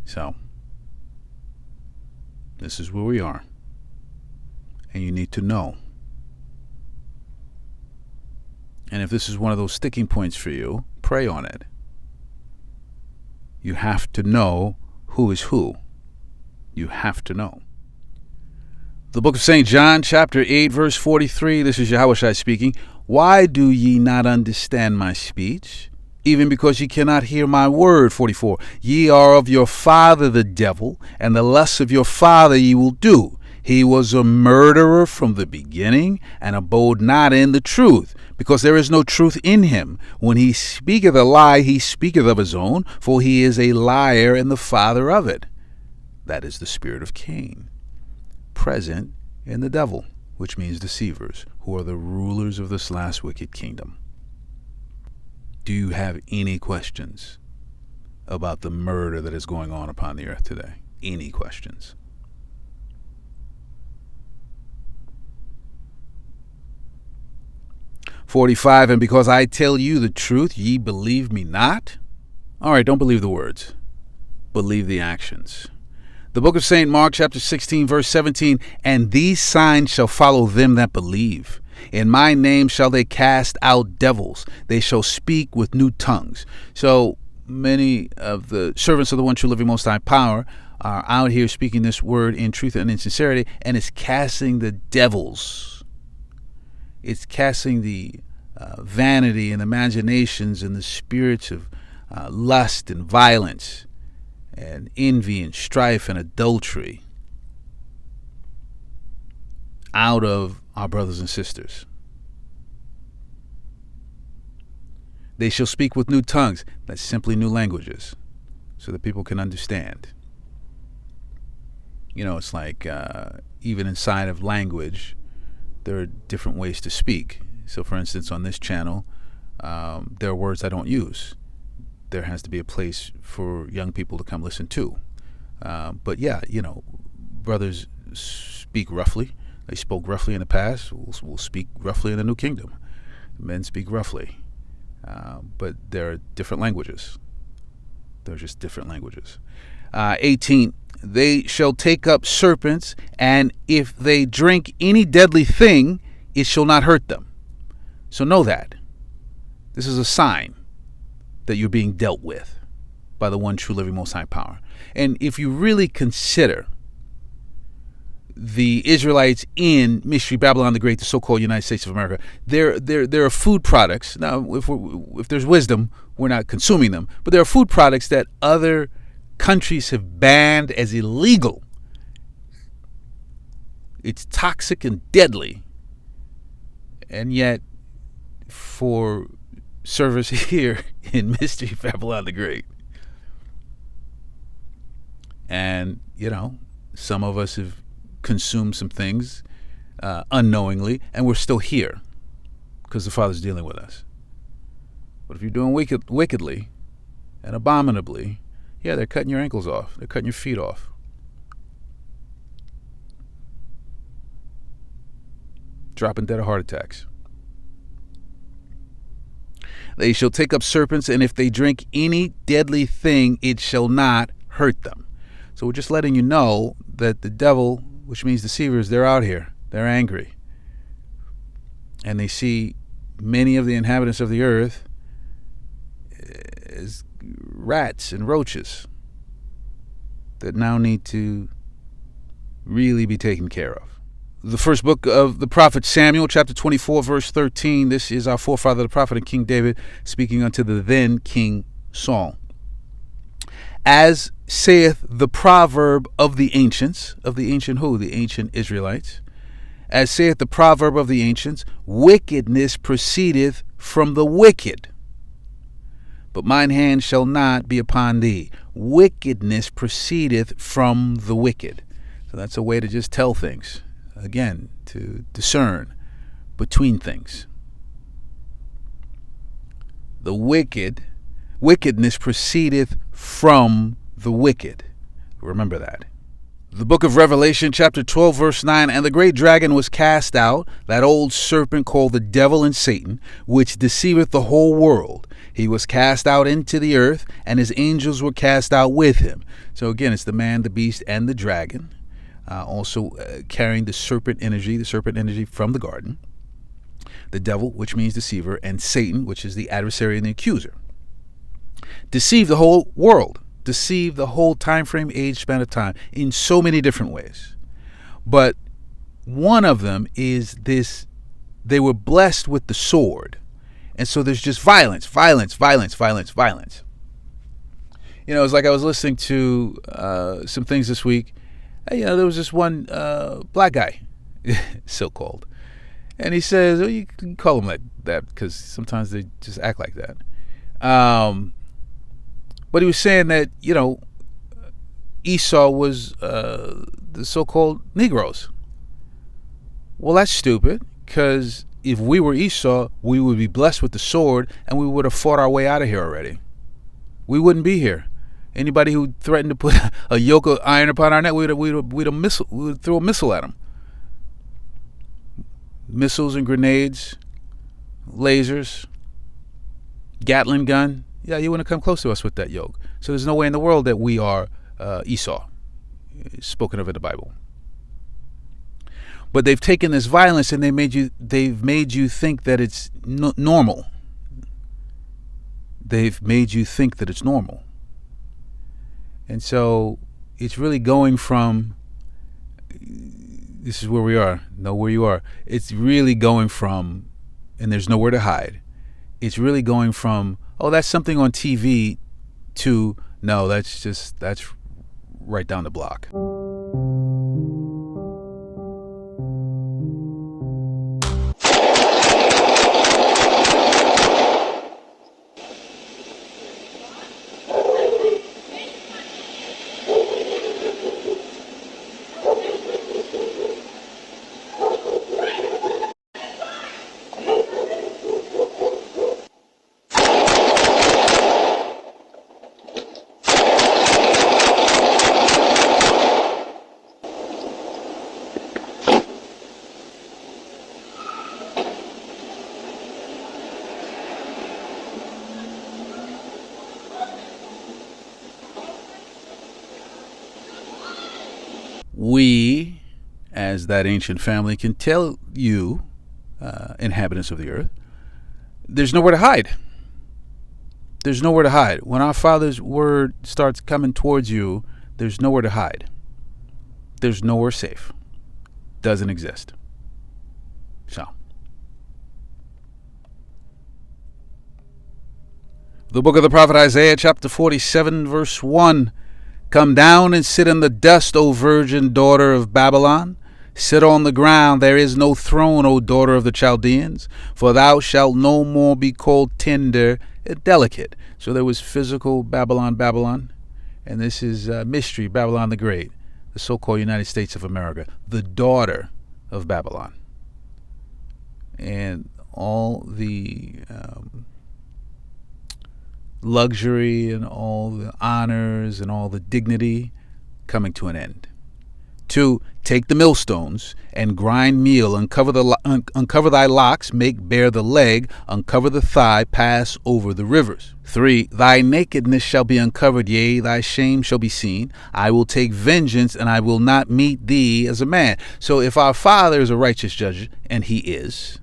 So, this is where we are. And you need to know. And if this is one of those sticking points for you, pray on it. You have to know who is who. You have to know. The book of St. John, chapter 8, verse 43, this is Yahushua speaking. Why do ye not understand my speech? Even because ye cannot hear my word. 44, ye are of your father the devil, and the lusts of your father ye will do. He was a murderer from the beginning, and abode not in the truth, because there is no truth in him. When he speaketh a lie, he speaketh of his own, for he is a liar and the father of it. That is the spirit of Cain, present in the devil, which means deceivers, who are the rulers of this last wicked kingdom. Do you have any questions about the murder that is going on upon the earth today? Any questions? "45, and because I tell you the truth, ye believe me not?" All right, don't believe the words. Believe the actions. The book of St. Mark, chapter 16, verse 17, and these signs shall follow them that believe. In my name shall they cast out devils. They shall speak with new tongues. So many of the servants of the one true living Most High Power are out here speaking this word in truth and in sincerity, and it's casting the devils. It's casting the vanity and imaginations and the spirits of lust and violence and envy and strife and adultery out of our brothers and sisters. They shall speak with new tongues. That's simply new languages so that people can understand. You know, it's like even inside of language, there are different ways to speak. So, for instance, on this channel, there are words I don't use. There has to be a place for young people to come listen to. But yeah, you know, brothers speak roughly. They spoke roughly in the past. We'll speak roughly in the new kingdom. Men speak roughly. But there are different languages. They're just different languages. 18, they shall take up serpents, and if they drink any deadly thing, it shall not hurt them. So know that. This is a sign that you're being dealt with by the one true living most high power. And if you really consider the Israelites in Mystery Babylon the Great, the so-called United States of America, there are food products. Now, if there's wisdom, we're not consuming them, but there are food products that other countries have banned as illegal. It's toxic and deadly. And yet, for service here in Mystery Babylon the Great, and, some of us have consumed some things unknowingly, and we're still here because the Father's dealing with us. But if you're doing wickedly and abominably, yeah, they're cutting your ankles off. They're cutting your feet off. Dropping dead of heart attacks. They shall take up serpents, and if they drink any deadly thing, it shall not hurt them. So we're just letting you know that the devil, which means deceivers, they're out here. They're angry. And they see many of the inhabitants of the earth as rats and roaches that now need to really be taken care of. The first book of the prophet Samuel, chapter 24, verse 13. This is our forefather, the prophet and King David, speaking unto the then King Saul. As saith the proverb of the ancients, of the ancient who? The ancient Israelites. As saith the proverb of the ancients, wickedness proceedeth from the wicked, but mine hand shall not be upon thee. Wickedness proceedeth from the wicked. So that's a way to just tell things. Again, to discern between things. The wickedness proceedeth from the wicked. Remember that. The book of Revelation, chapter 12, verse 9, and the great dragon was cast out, that old serpent called the devil and Satan, which deceiveth the whole world. He was cast out into the earth, and his angels were cast out with him. So again, it's the man, the beast, and the dragon, also carrying the serpent energy from the garden. The devil, which means deceiver, and Satan, which is the adversary and the accuser. Deceive the whole world. Deceive the whole time frame, age span of time in so many different ways. But one of them is this: they were blessed with the sword. And so there's just violence. It's like I was listening to some things this week. There was this one black guy, so-called. And he says, well, you can call him like that because sometimes they just act like that. But he was saying that, Esau was the so-called Negroes. Well, that's stupid, because if we were Esau, we would be blessed with the sword, and we would have fought our way out of here already. We wouldn't be here. Anybody who threatened to put a yoke of iron upon our neck, we'd throw a missile at them. Missiles and grenades, lasers, Gatling gun. Yeah, you wouldn't come close to us with that yoke. So there's no way in the world that we are Esau, spoken of in the Bible. But they've taken this violence and they've made you think that it's normal. They've made you think that it's normal. And so it's really going from, this is where we are, know where you are. It's really going from, and there's nowhere to hide. It's really going from, oh, that's something on TV, to, no, that's right down the block. We, as that ancient family, can tell you, inhabitants of the earth, there's nowhere to hide. There's nowhere to hide. When our Father's word starts coming towards you, there's nowhere to hide. There's nowhere safe. Doesn't exist. So, the book of the prophet Isaiah, chapter 47, verse 1. Come down and sit in the dust, O virgin daughter of Babylon. Sit on the ground, there is no throne, O daughter of the Chaldeans, for thou shalt no more be called tender and delicate. So there was physical Babylon, and this is mystery, Babylon the Great, the so-called United States of America, the daughter of Babylon. And all the luxury and all the honors and all the dignity coming to an end. 2, take the millstones and grind meal, uncover thy locks, make bare the leg, uncover the thigh, pass over the rivers. 3, thy nakedness shall be uncovered, yea, thy shame shall be seen. I will take vengeance, and I will not meet thee as a man. So if our Father is a righteous judge, and he is,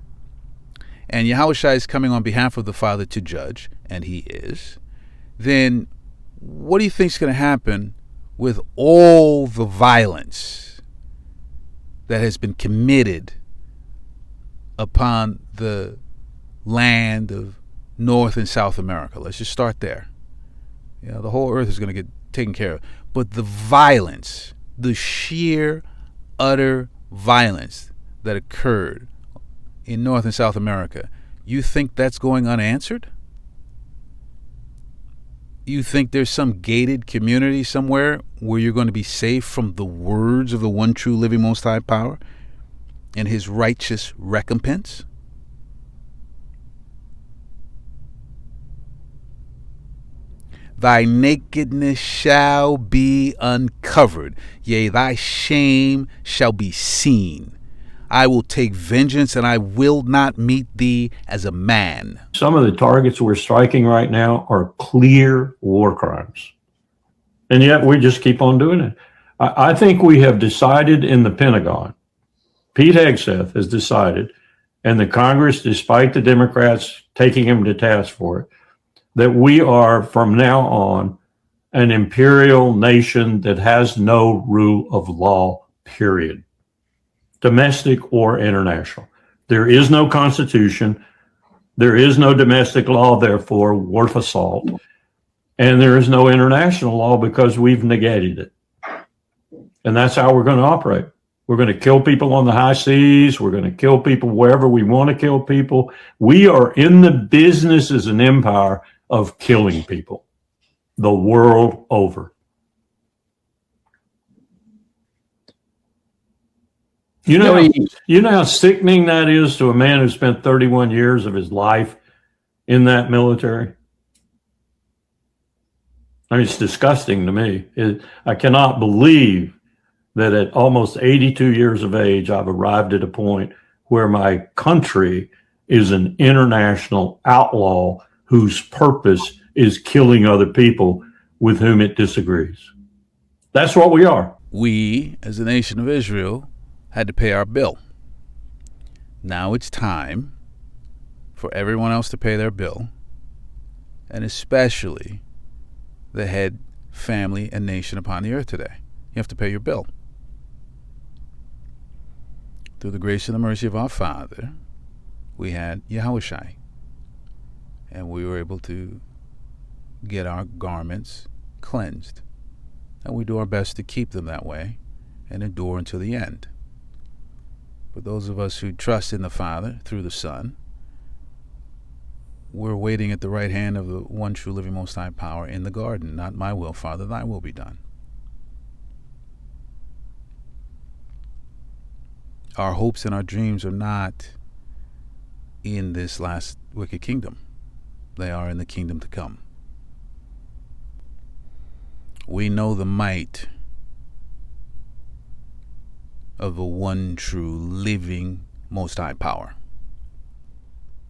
and Yahushua is coming on behalf of the Father to judge, and he is, then what do you think is going to happen with all the violence that has been committed upon the land of North and South America? Let's just start there. The whole earth is going to get taken care of. But the violence, the sheer, utter violence that occurred in North and South America, you think that's going unanswered? You think there's some gated community somewhere where you're going to be safe from the words of the one true living Most High Power and his righteous recompense? Thy nakedness shall be uncovered, yea, thy shame shall be seen. I will take vengeance, and I will not meet thee as a man. Some of the targets we're striking right now are clear war crimes. And yet we just keep on doing it. I think we have decided in the Pentagon, Pete Hegseth has decided, and the Congress, despite the Democrats taking him to task for it, that we are from now on an imperial nation that has no rule of law, period. Domestic or international. There is no constitution. There is no domestic law, therefore, worth a salt. And there is no international law because we've negated it. And that's how we're going to operate. We're going to kill people on the high seas. We're going to kill people wherever we want to kill people. We are in the business as an empire of killing people the world over. You know how sickening that is to a man who spent 31 years of his life in that military? I mean, it's disgusting to me. I cannot believe that at almost 82 years of age, I've arrived at a point where my country is an international outlaw whose purpose is killing other people with whom it disagrees. That's what we are. We, as the nation of Israel, had to pay our bill. Now it's time for everyone else to pay their bill, and especially the head family and nation upon the earth today. You have to pay your bill. Through the grace and the mercy of our Father, we had Yahushua, and we were able to get our garments cleansed, and we do our best to keep them that way and endure until the end. For those of us who trust in the Father through the Son, we're waiting at the right hand of the one true living Most High Power in the garden. Not my will, Father, thy will be done. Our hopes and our dreams are not in this last wicked kingdom. They are in the kingdom to come. We know the might of the one true living Most High Power.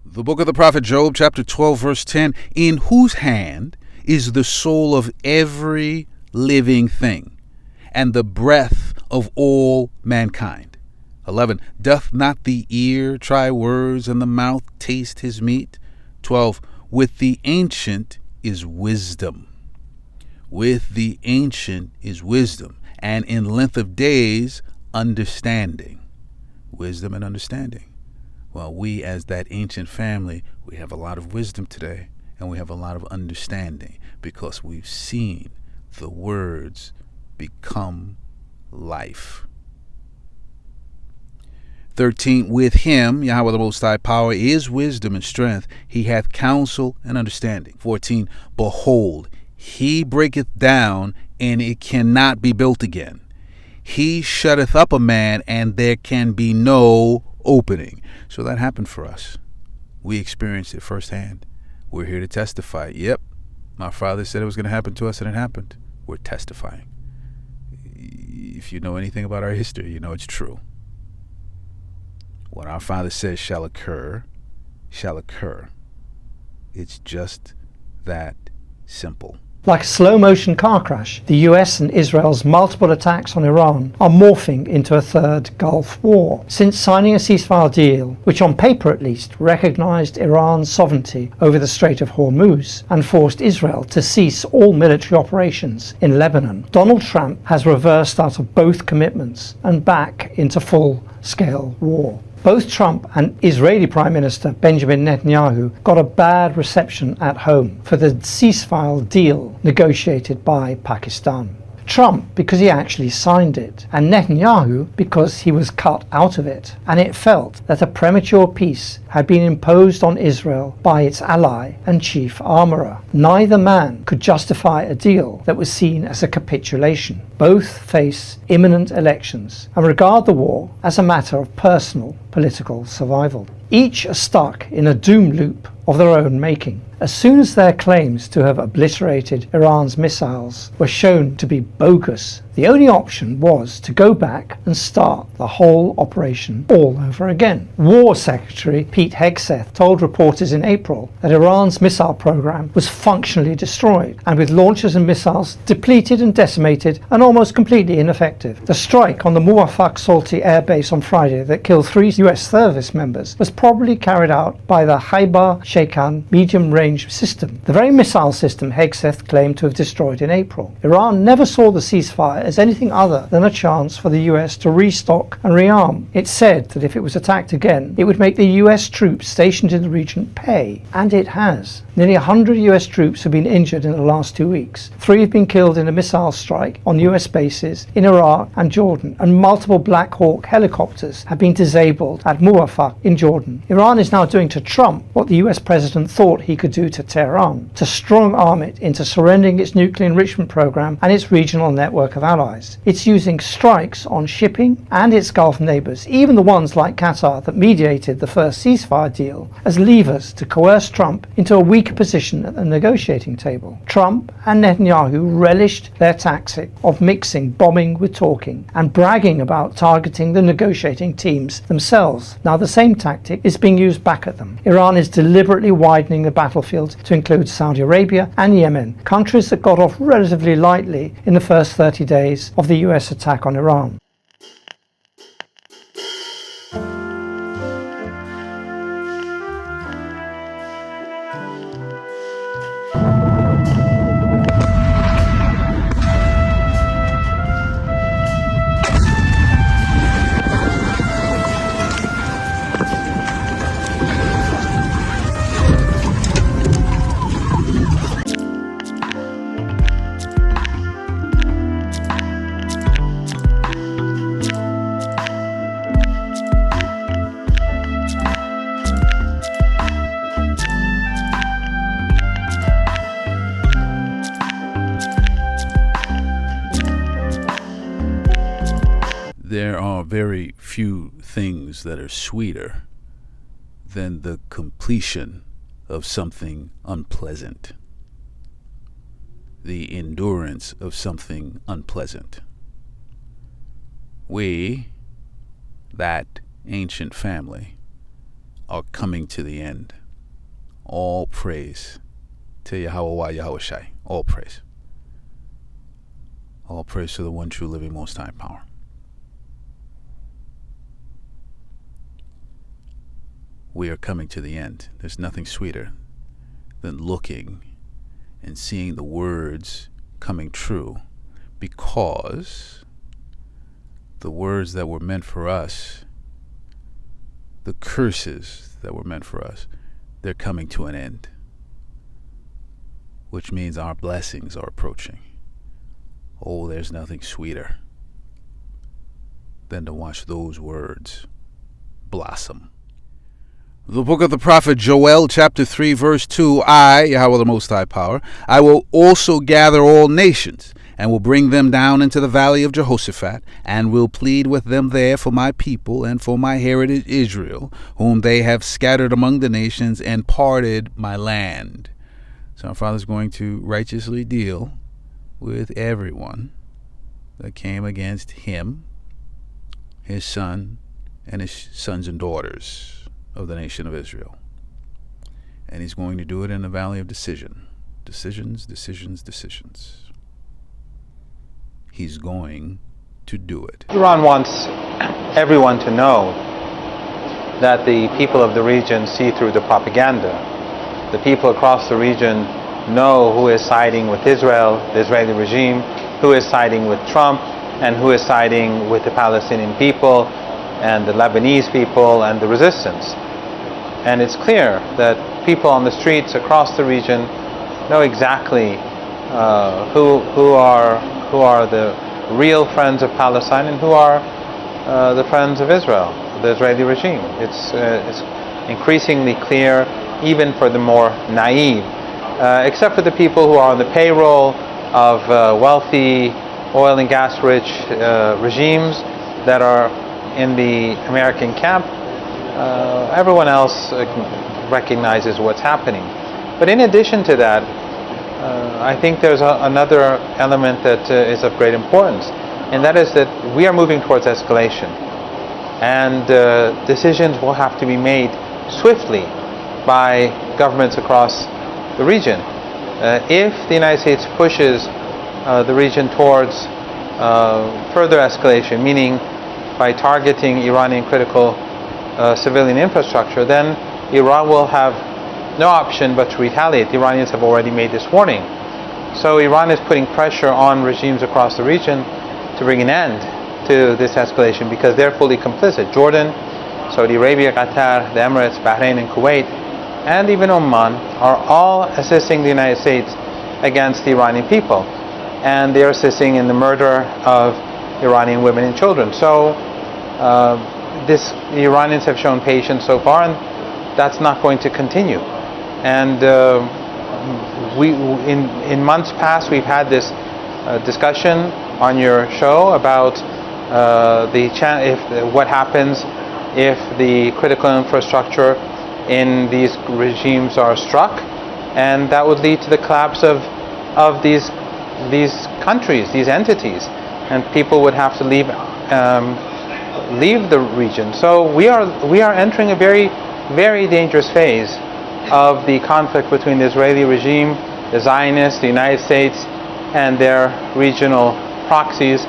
The book of the prophet Job, chapter 12, verse 10, in whose hand is the soul of every living thing, and the breath of all mankind. 11, doth not the ear try words, and the mouth taste his meat? 12, with the ancient is wisdom. With the ancient is wisdom, and in length of days, understanding. Wisdom and understanding. Well, we as that ancient family, we have a lot of wisdom today, and we have a lot of understanding because we've seen the words become life. 13, with him, Yahweh the Most High power is wisdom and strength. He hath counsel and understanding. 14, behold, he breaketh down, and it cannot be built again. He shutteth up a man, and there can be no opening. So that happened for us. We experienced it firsthand. We're here to testify. Yep, my father said it was going to happen to us, and it happened. We're testifying. If you know anything about our history, you know it's true. What our Father says shall occur, shall occur. It's just that simple. Like a slow-motion car crash, the US and Israel's multiple attacks on Iran are morphing into a third Gulf War. Since signing a ceasefire deal, which on paper at least recognized Iran's sovereignty over the Strait of Hormuz and forced Israel to cease all military operations in Lebanon, Donald Trump has reversed out of both commitments and back into full-scale war. Both Trump and Israeli Prime Minister Benjamin Netanyahu got a bad reception at home for the ceasefire deal negotiated by Pakistan. Trump because he actually signed it, and Netanyahu because he was cut out of it, and it felt that a premature peace had been imposed on Israel by its ally and chief armorer. Neither man could justify a deal that was seen as a capitulation. Both face imminent elections and regard the war as a matter of personal political survival. Each are stuck in a doom loop of their own making. As soon as their claims to have obliterated Iran's missiles were shown to be bogus, the only option was to go back and start the whole operation all over again. War Secretary Pete Hegseth told reporters in April that Iran's missile program was functionally destroyed, and with launchers and missiles depleted and decimated and almost completely ineffective. The strike on the Muwafaq Salti air base on Friday that killed 3 US service members was probably carried out by the Haibar Sheikhan medium-range system, the very missile system Hegseth claimed to have destroyed in April. Iran never saw the ceasefire as anything other than a chance for the US to restock and rearm. It said that if it was attacked again, it would make the US troops stationed in the region pay, and it has. Nearly 100 US troops have been injured in the last 2 weeks. 3 have been killed in a missile strike on US bases in Iraq and Jordan, and multiple Black Hawk helicopters have been disabled at Muwafaq in Jordan. Iran is now doing to Trump what the US president thought he could do to Tehran, to strong-arm it into surrendering its nuclear enrichment program and its regional network of allies. It's using strikes on shipping and its Gulf neighbors, even the ones like Qatar that mediated the first ceasefire deal, as levers to coerce Trump into a weaker position at the negotiating table. Trump and Netanyahu relished their tactic of mixing bombing with talking and bragging about targeting the negotiating teams themselves. Now the same tactic is being used back at them. Iran is deliberately widening the battlefield to include Saudi Arabia and Yemen, countries that got off relatively lightly in the first 30 days of the US attack on Iran. There are very few things that are sweeter than the completion of something unpleasant, the endurance of something unpleasant. We, that ancient family, are coming to the end. All praise to Yahweh Yahushai. All praise. All praise to the one true living Most High power. We are coming to the end. There's nothing sweeter than looking and seeing the words coming true, because the words that were meant for us, the curses that were meant for us, they're coming to an end, which means our blessings are approaching. Oh, there's nothing sweeter than to watch those words blossom. The book of the prophet Joel, chapter 3, verse 2, I, Yahweh the Most High Power, I will also gather all nations, and will bring them down into the valley of Jehoshaphat, and will plead with them there for my people and for my heritage Israel, whom they have scattered among the nations and parted my land. So our Father's going to righteously deal with everyone that came against him, his son, and his sons and daughters of the nation of Israel. And he's going to do it in the valley of decision. Decisions, decisions, decisions. He's going to do it. Iran wants everyone to know that the people of the region see through the propaganda. The people across the region know who is siding with Israel, the Israeli regime, who is siding with Trump, and who is siding with the Palestinian people and the Lebanese people and the resistance. And it's clear that people on the streets across the region know exactly who are the real friends of Palestine and who are the friends of Israel, the Israeli regime. It's increasingly clear, even for the more naive, except for the people who are on the payroll of wealthy, oil and gas-rich regimes that are in the American camp. Everyone else recognizes what's happening. But in addition to that, I think there's another element that is of great importance, and that is that we are moving towards escalation. And decisions will have to be made swiftly by governments across the region. If the United States pushes the region towards further escalation, meaning by targeting Iranian critical civilian infrastructure, then Iran will have no option but to retaliate. The Iranians have already made this warning. So Iran is putting pressure on regimes across the region to bring an end to this escalation because they're fully complicit. Jordan, Saudi Arabia, Qatar, the Emirates, Bahrain, and Kuwait, and even Oman are all assisting the United States against the Iranian people. And they're assisting in the murder of Iranian women and children. So the Iranians have shown patience so far, and that's not going to continue. And in months past, we've had this discussion on your show about what happens if the critical infrastructure in these regimes are struck, and that would lead to the collapse of these countries, these entities, and people would have to leave the region. So we are entering a very, very dangerous phase of the conflict between the Israeli regime, the Zionists, the United States, and their regional proxies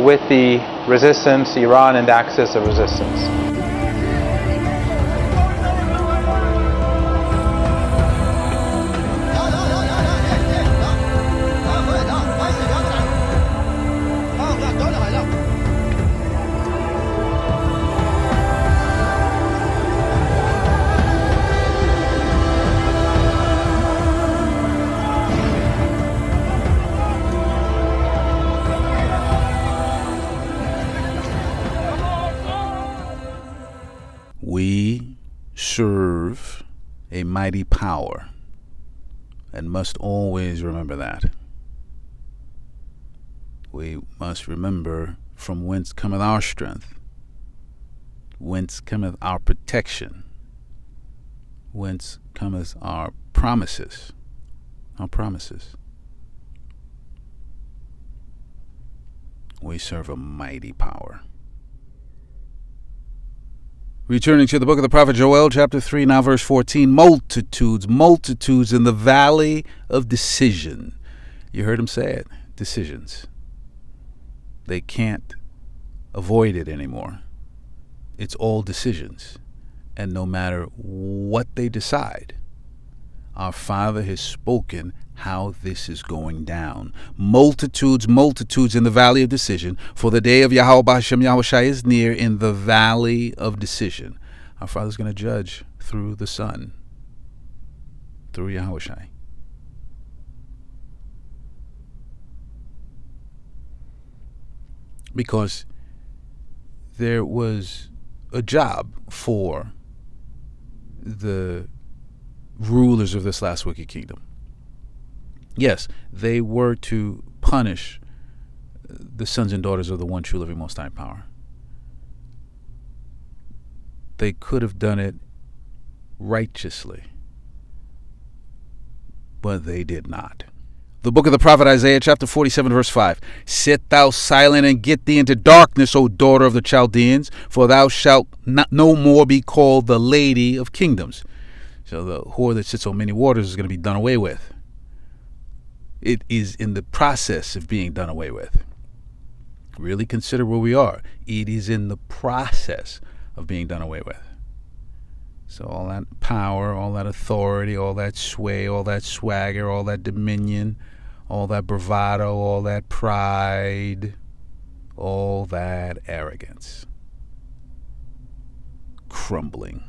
with the resistance, Iran, and the axis of resistance. We serve a mighty power and must always remember that. We must remember from whence cometh our strength, whence cometh our protection, whence cometh our promises, We serve a mighty power. Returning to the book of the prophet Joel, chapter 3, now verse 14, multitudes in the valley of decision. You heard him say it, decisions. They can't avoid it anymore. It's all decisions. And no matter what they decide, Our Father has spoken how this is going down. Multitudes, multitudes in the valley of decision, for the day of Yahweh Hashem Yahushai is near in the valley of decision. Our Father's going to judge through the Son, through Yahushai. Because there was a job for the rulers of this last wicked kingdom. Yes, they were to punish the sons and daughters of the one true living Most High Power. They could have done it righteously, but they did not. The book of the prophet Isaiah, chapter 47, verse 5. Sit thou silent and get thee into darkness, O daughter of the Chaldeans, for thou shalt no more be called the lady of kingdoms. So the whore that sits on many waters is going to be done away with. It is in the process of being done away with. Really consider where we are. It is in the process of being done away with. So all that power, all that authority, all that sway, all that swagger, all that dominion, all that bravado, all that pride, all that arrogance, crumbling.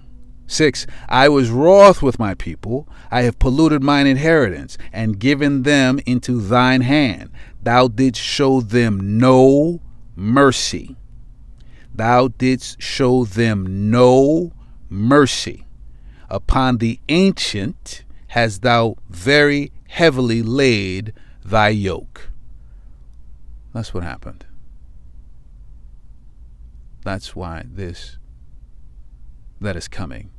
6, I was wroth with my people. I have polluted mine inheritance and given them into thine hand. Thou didst show them no mercy. Thou didst show them no mercy. Upon the ancient hast thou very heavily laid thy yoke. That's what happened. That's why that is coming.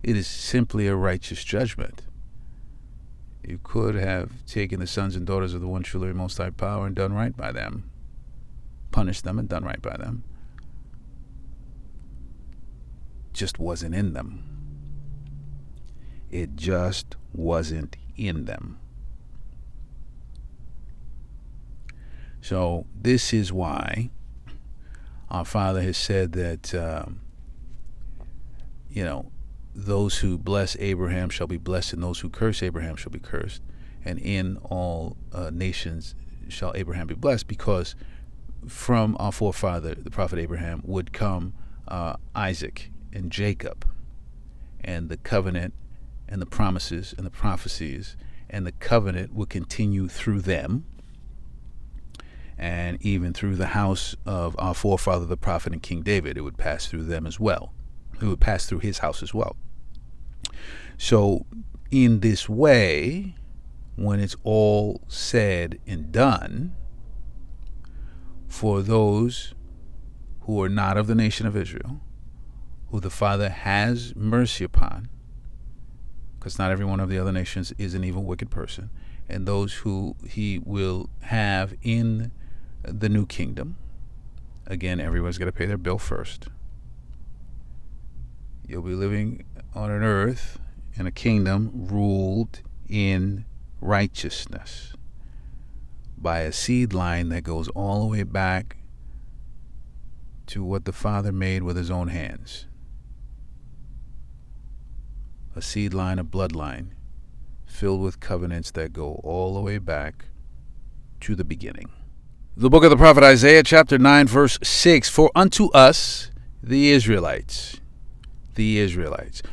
It is simply a righteous judgment. You could have taken the sons and daughters of the one truly Most High Power and done right by them, punished them and done right by them. Just wasn't in them. It just wasn't in them. So this is why our Father has said that, those who bless Abraham shall be blessed, and those who curse Abraham shall be cursed. And in all nations shall Abraham be blessed, because from our forefather, the prophet Abraham, would come Isaac and Jacob, and the covenant and the promises and the prophecies, and the covenant would continue through them, and even through the house of our forefather, the prophet and King David. It would pass through them as well. It would pass through his house as well. So in this way, when it's all said and done, for those who are not of the nation of Israel, who the Father has mercy upon, because not every one of the other nations is an evil, wicked person, and those who he will have in the new kingdom, again, everyone's got to pay their bill first. You'll be living on an earth in a kingdom ruled in righteousness by a seed line that goes all the way back to what the Father made with his own hands. A seed line, a bloodline, filled with covenants that go all the way back to the beginning. The book of the prophet Isaiah, chapter 9, verse 6. For unto us, the Israelites,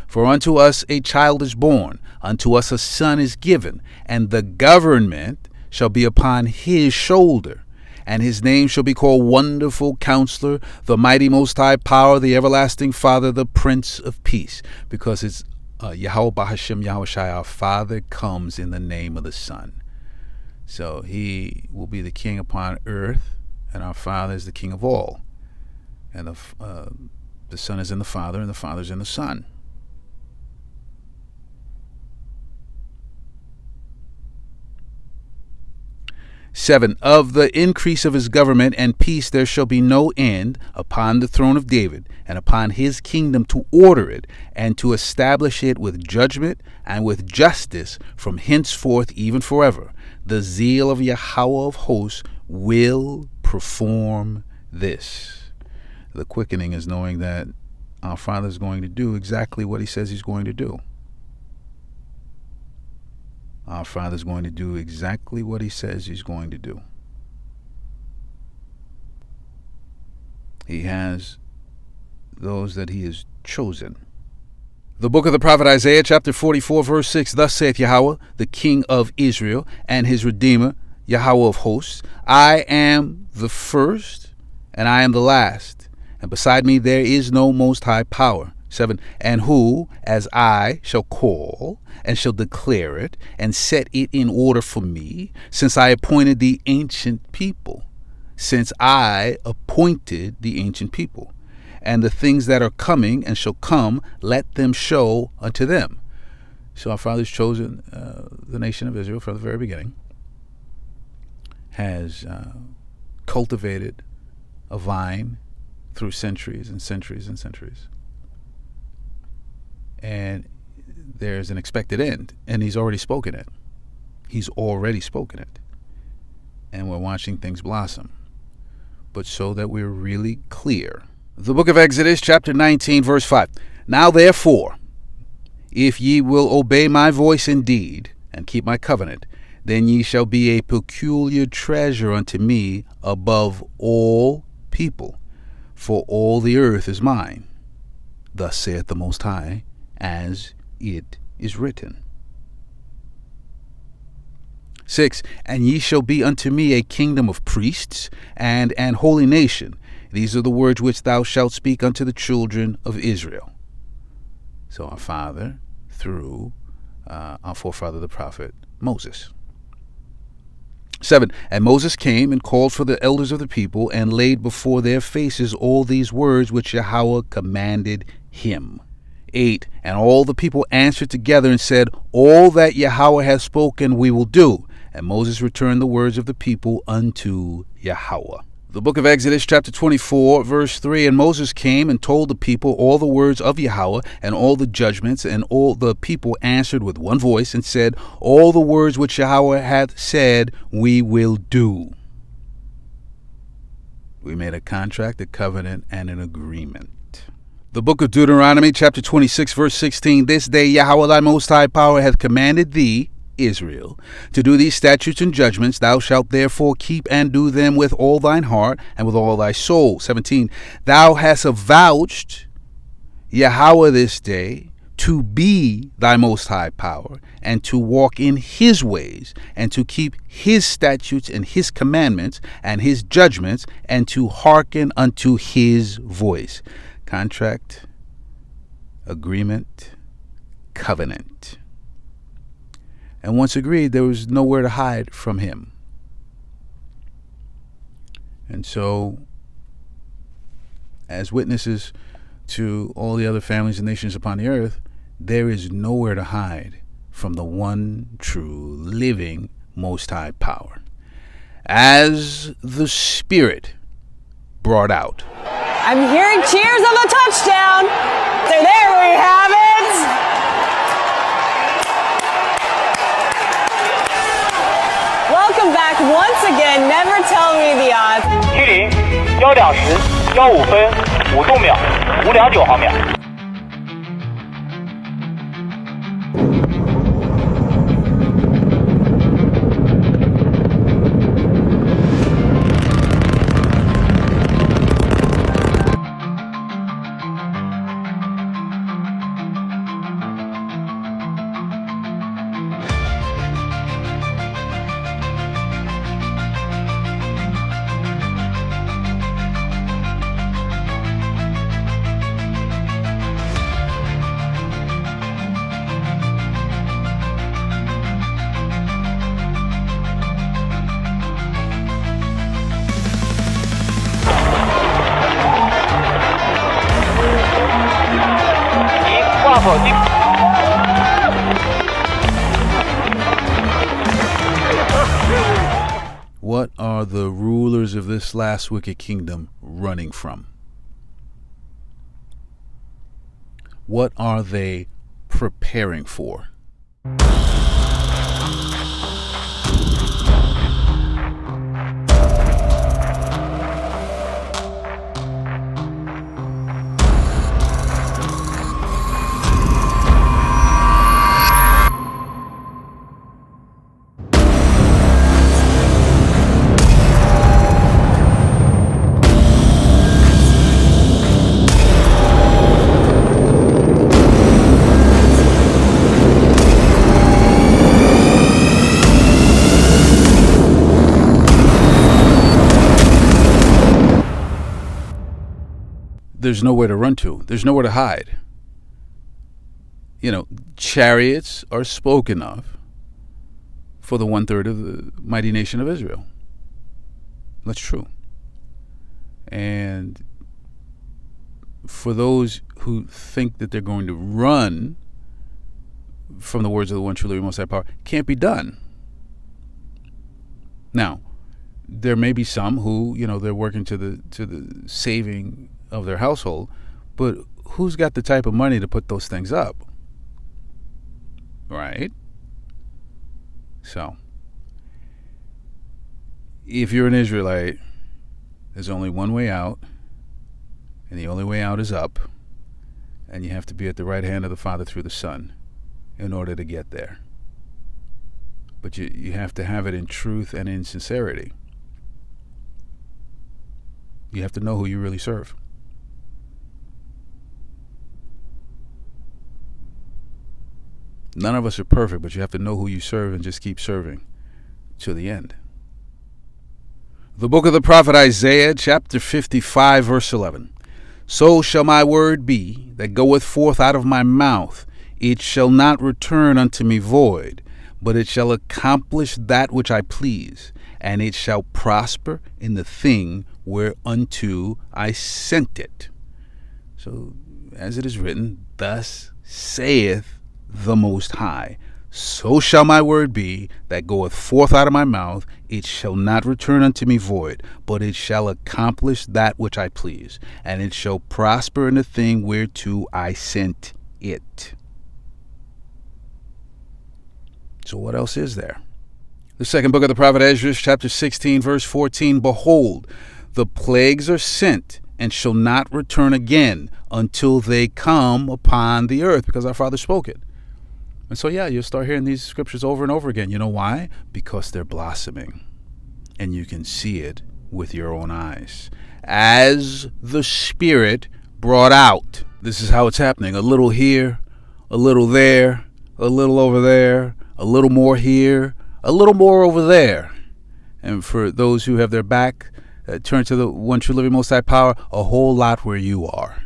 for unto us a child is born, unto us a son is given, and the government shall be upon his shoulder. And his name shall be called Wonderful Counselor, the Mighty Most High Power, the Everlasting Father, the Prince of Peace. Because it's Yahweh Hashem Yahushai, our Father, comes in the name of the Son. So he will be the king upon earth, and our Father is the king of all. And the Son is in the Father, and the Father is in the Son. Seven, of the increase of his government and peace there shall be no end upon the throne of David, and upon his kingdom, to order it and to establish it with judgment and with justice from henceforth even forever. The zeal of Yahweh of hosts will perform this. The quickening is knowing that our Father is going to do exactly what he says he's going to do. Our Father's going to do exactly what he says he's going to do. He has those that he has chosen. The book of the prophet Isaiah, chapter 44, verse 6, Thus saith Yahweh, the King of Israel, and his Redeemer, Yahweh of hosts, I am the first, and I am the last, and beside me there is no most high power. 7, and who, as I, shall call, and shall declare it, and set it in order for me, since I appointed the ancient people. Since I appointed the ancient people. And the things that are coming and shall come, let them show unto them. So our Father's chosen the nation of Israel from the very beginning, has cultivated a vine through centuries and centuries and centuries. And there's an expected end, and he's already spoken it. He's already spoken it. And we're watching things blossom. But so that we're really clear, the book of Exodus, chapter 19, verse 5. Now therefore, if ye will obey my voice indeed, and keep my covenant, then ye shall be a peculiar treasure unto me above all people, for all the earth is mine. Thus saith the Most High, as it is written. 6, and ye shall be unto me a kingdom of priests, and an holy nation. These are the words which thou shalt speak unto the children of Israel. So our Father, through our forefather the prophet Moses. 7, and Moses came and called for the elders of the people, and laid before their faces all these words which Yahweh commanded him. 8, and all the people answered together and said, All that Yahweh hath spoken we will do. And Moses returned the words of the people unto Yahweh. The book of Exodus, chapter 24, verse 3, and Moses came and told the people all the words of Yahweh and all the judgments, and all the people answered with one voice and said, All the words which Yahweh hath said we will do. We made a contract, a covenant, and an agreement. The book of Deuteronomy, chapter 26, verse 16, This day Yahweh thy most high power hath commanded thee, Israel, to do these statutes and judgments. Thou shalt therefore keep and do them with all thine heart and with all thy soul. 17, Thou hast avouched Yahweh this day to be thy most high power, and to walk in his ways, and to keep his statutes and his commandments and his judgments, and to hearken unto his voice. Contract, agreement, covenant. And once agreed, there was nowhere to hide from him. And so, as witnesses to all the other families and nations upon the earth, there is nowhere to hide from the one true, living, Most High power. As the Spirit brought out. I'm hearing cheers of a touchdown. So there we have it. Welcome back once again. Never tell me the odds. 70.15.15.5度秒5秒5.9毫秒。What are the rulers of this last wicked kingdom running from? What are they preparing for? there's nowhere to run to. There's nowhere to hide. Chariots are spoken of for the 1/3 of the mighty nation of Israel. That's true. And for those who think that they're going to run from the words of the one true living Most High power, can't be done. Now, there may be some who, they're working to the saving of their household, but who's got the type of money to put those things up? Right? So, if you're an Israelite, there's only one way out, and the only way out is up, and you have to be at the right hand of the Father through the Son in order to get there. But you have to have it in truth and in sincerity. You have to know who you really serve. None of us are perfect, but you have to know who you serve and just keep serving to the end. The book of the prophet Isaiah, chapter 55, verse 11. So shall my word be that goeth forth out of my mouth. It shall not return unto me void, but it shall accomplish that which I please, and it shall prosper in the thing whereunto I sent it. So, as it is written, thus saith the Most High, so shall my word be that goeth forth out of my mouth. It shall not return unto me void, but it shall accomplish that which I please, and it shall prosper in the thing whereto I sent it. So what else is there? The second book of the prophet Ezra, chapter 16, verse 14. Behold, the plagues are sent, and shall not return again until they come upon the earth, because our Father spoke it. And so, you'll start hearing these scriptures over and over again. You know why? Because they're blossoming, and you can see it with your own eyes. As the Spirit brought out, this is how it's happening. A little here, a little there, a little over there, a little more here, a little more over there. And for those who have their back, turn to the one true living Most High power, a whole lot where you are.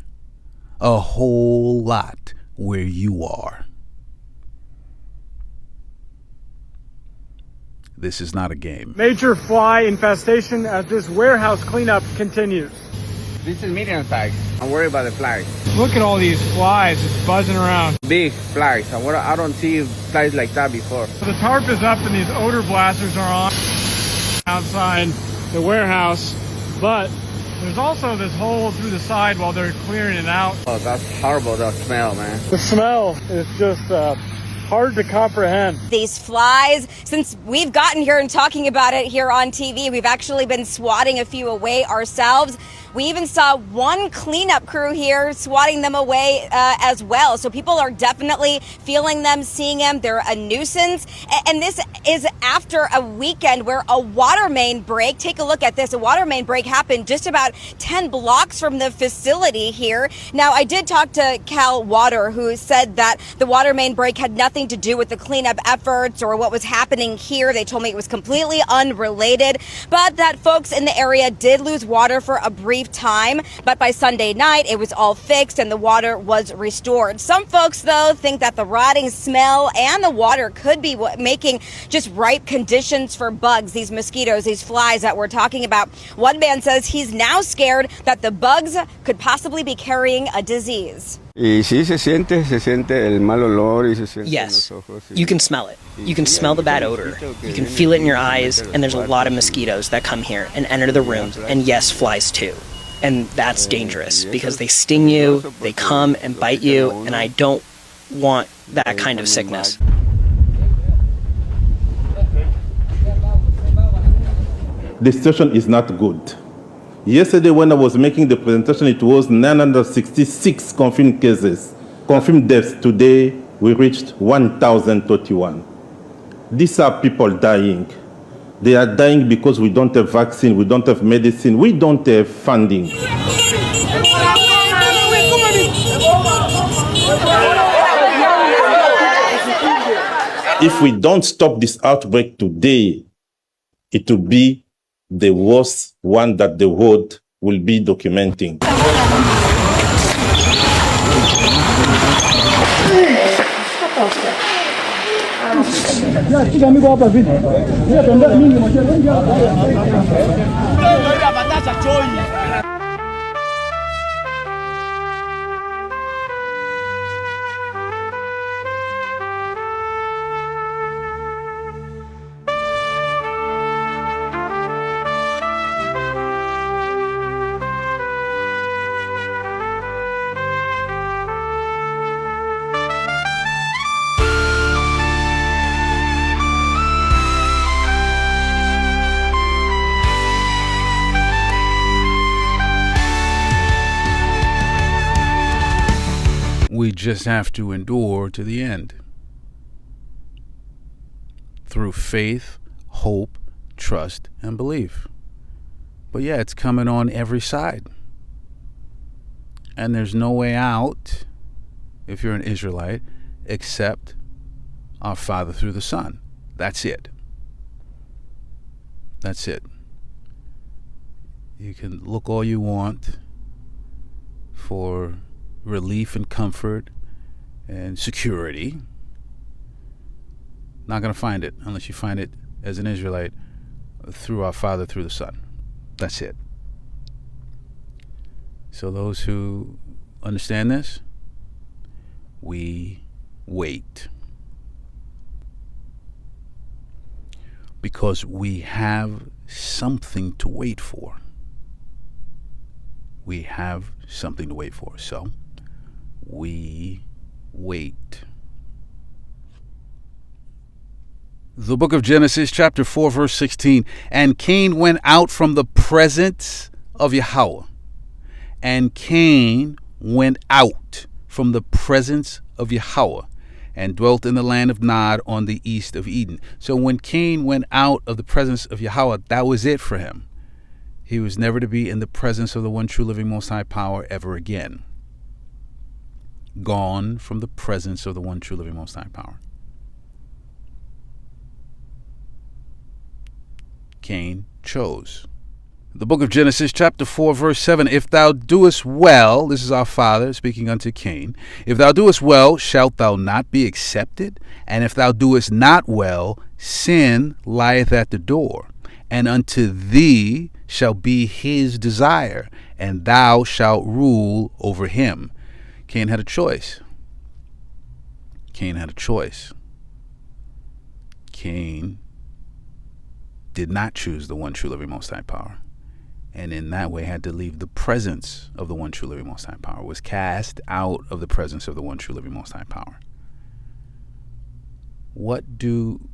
A whole lot where you are. This is not a game. Major fly infestation as this warehouse cleanup continues. This is medium size. I'm worried about the flies. Look at all these flies just buzzing around. Big flies. I don't see flies like that before. So the tarp is up and these odor blasters are on outside the warehouse, but there's also this hole through the side while they're clearing it out. Oh, that's horrible, the smell, man. The smell is just hard to comprehend. These flies, since we've gotten here and talking about it here on TV, we've actually been swatting a few away ourselves. We even saw one cleanup crew here swatting them away as well. So people are definitely feeling them, seeing them. They're a nuisance. And this is after a weekend where a water main break, take a look at this, a water main break happened just about 10 blocks from the facility here. Now, I did talk to Cal Water, who said that the water main break had nothing to do with the cleanup efforts or what was happening here. They told me it was completely unrelated, but that folks in the area did lose water for a brief time, but by Sunday night it was all fixed and the water was restored. Some folks, though, think that the rotting smell and the water could be making just ripe conditions for bugs, these mosquitoes, these flies that we're talking about. One man says he's now scared that the bugs could possibly be carrying a disease. Yes, you can smell it. You can smell the bad odor. You can feel it in your eyes, and there's a lot of mosquitoes that come here and enter the room, and yes, flies too. And that's dangerous because they sting you, they come and bite you, and I don't want that kind of sickness. The situation is not good. Yesterday when I was making the presentation, it was 966 confirmed cases, confirmed deaths. Today we reached 1,031. These are people dying. They are dying because we don't have vaccine, we don't have medicine, we don't have funding. If we don't stop this outbreak today, it will be the worst one that the world will be documenting. We just have to endure to the end. Through faith, hope, trust, and belief. But yeah, it's coming on every side. And there's no way out, if you're an Israelite, except our Father through the Son. That's it. That's it. You can look all you want for relief and comfort and security. Not going to find it unless you find it as an Israelite through our Father through the Son. That's it. So those who understand this, we wait. Because we have something to wait for. We have something to wait for. So we wait. The book of Genesis, chapter 4, verse 16. And Cain went out from the presence of Yahweh. And Cain went out from the presence of Yahweh and dwelt in the land of Nod on the east of Eden. So when Cain went out of the presence of Yahweh, that was it for him. He was never to be in the presence of the one true living Most High Power ever again. Gone from the presence of the one true living Most High Power. Cain chose. The book of Genesis, chapter 4, verse 7. If thou doest well, this is our Father speaking unto Cain. If thou doest well, shalt thou not be accepted? And if thou doest not well, sin lieth at the door. And unto thee shall be his desire, and thou shalt rule over him. Cain had a choice. Cain had a choice. Cain did not choose the one true living Most High Power. And in that way had to leave the presence of the one true living Most High Power, was cast out of the presence of the one true living Most High Power. What do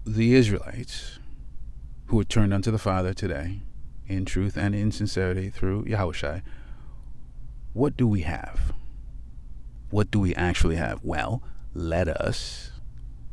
the Israelites, who are turned unto the Father today, in truth and in sincerity through Yahushai, what do we have? What do we actually have? Well, let us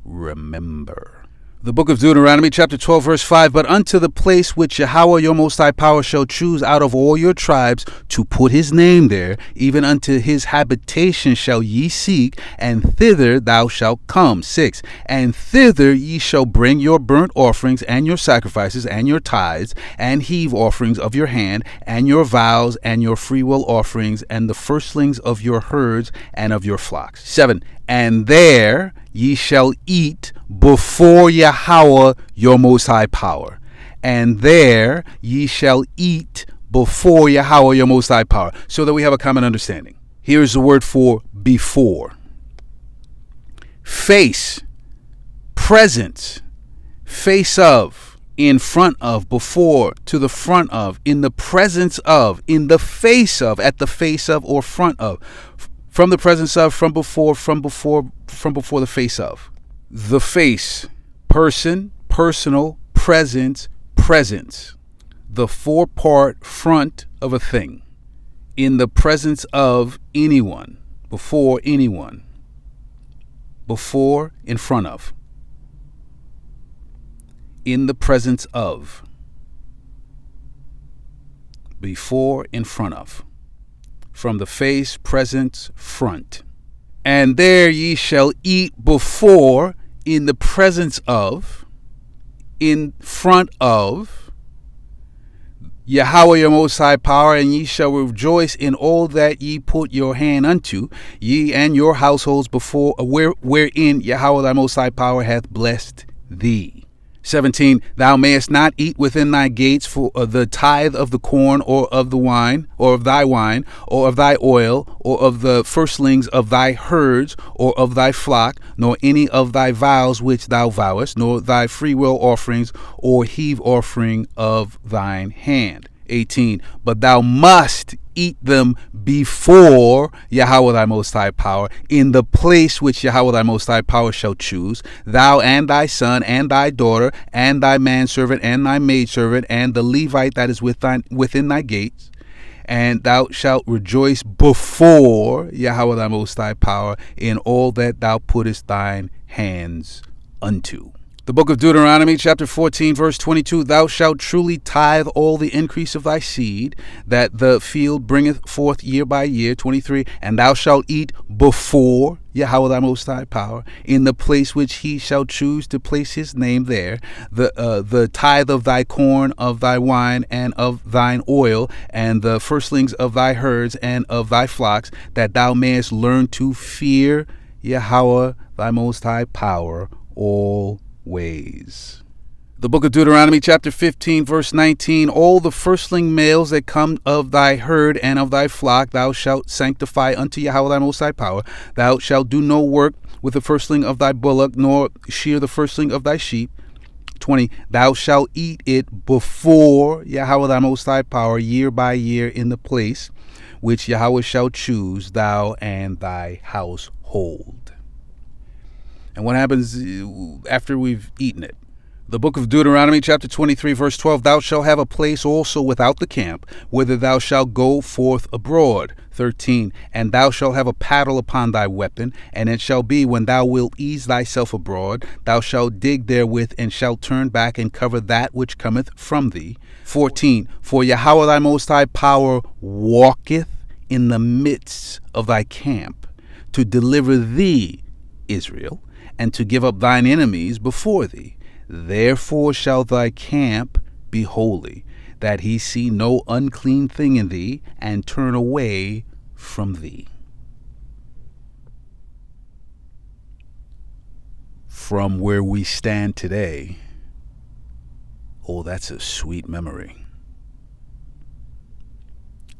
remember. The book of Deuteronomy, chapter 12, verse 5. But unto the place which Yahweh your Most High Power shall choose out of all your tribes to put his name there, even unto his habitation shall ye seek, and thither thou shalt come. 6. And thither ye shall bring your burnt offerings, and your sacrifices, and your tithes, and heave offerings of your hand, and your vows, and your freewill offerings, and the firstlings of your herds and of your flocks. 7. And there ye shall eat before Yahweh your Most High Power. And there ye shall eat before Yahweh your Most High Power. So that we have a common understanding. Here is the word for before. Face, presence, face of, in front of, before, to the front of, in the presence of, in the face of, at the face of, or front of. From the presence of, from before the face of. The face, person, personal, presence, presence. The forepart front of a thing. In the presence of anyone, before anyone. Before, in front of. In the presence of. Before, in front of. From the face, presence, front. And there ye shall eat before, in the presence of, in front of, Yahweh your Most High Power, and ye shall rejoice in all that ye put your hand unto, ye and your households before, wherein Yahweh thy Most High Power hath blessed thee. 17, thou mayest not eat within thy gates for the tithe of the corn, or of the wine, or of thy wine, or of thy oil, or of the firstlings of thy herds, or of thy flock, nor any of thy vows which thou vowest, nor thy freewill offerings, or heave offering of thine hand. 18, but thou must eat them before Yahweh thy Most High Power, in the place which Yahweh thy Most High Power shall choose, thou and thy son and thy daughter and thy manservant and thy maidservant and the Levite that is within thy gates. And thou shalt rejoice before Yahweh thy Most High Power in all that thou puttest thine hands unto. The book of Deuteronomy, chapter 14, verse 22, thou shalt truly tithe all the increase of thy seed, that the field bringeth forth year by year. 23, and thou shalt eat before Yahweh thy Most High Power, in the place which he shall choose to place his name there, the tithe of thy corn, of thy wine, and of thine oil, and the firstlings of thy herds and of thy flocks, that thou mayest learn to fear Yahweh thy Most High Power all ways. The book of Deuteronomy, chapter 15, verse 19, all the firstling males that come of thy herd and of thy flock thou shalt sanctify unto Yahweh thy Most High Power. Thou shalt do no work with the firstling of thy bullock, nor shear the firstling of thy sheep. 20, thou shalt eat it before Yahweh thy Most High Power year by year in the place which Yahweh shall choose, thou and thy household. And what happens after we've eaten it? The book of Deuteronomy, chapter 23, verse 12, thou shalt have a place also without the camp, whither thou shalt go forth abroad. 13, and thou shalt have a paddle upon thy weapon, and it shall be, when thou wilt ease thyself abroad, thou shalt dig therewith, and shalt turn back and cover that which cometh from thee. 14, for Yahweh thy Most High Power walketh in the midst of thy camp, to deliver thee, Israel, and to give up thine enemies before thee. Therefore shall thy camp be holy, that he see no unclean thing in thee, and turn away from thee. From where we stand today, oh, that's a sweet memory.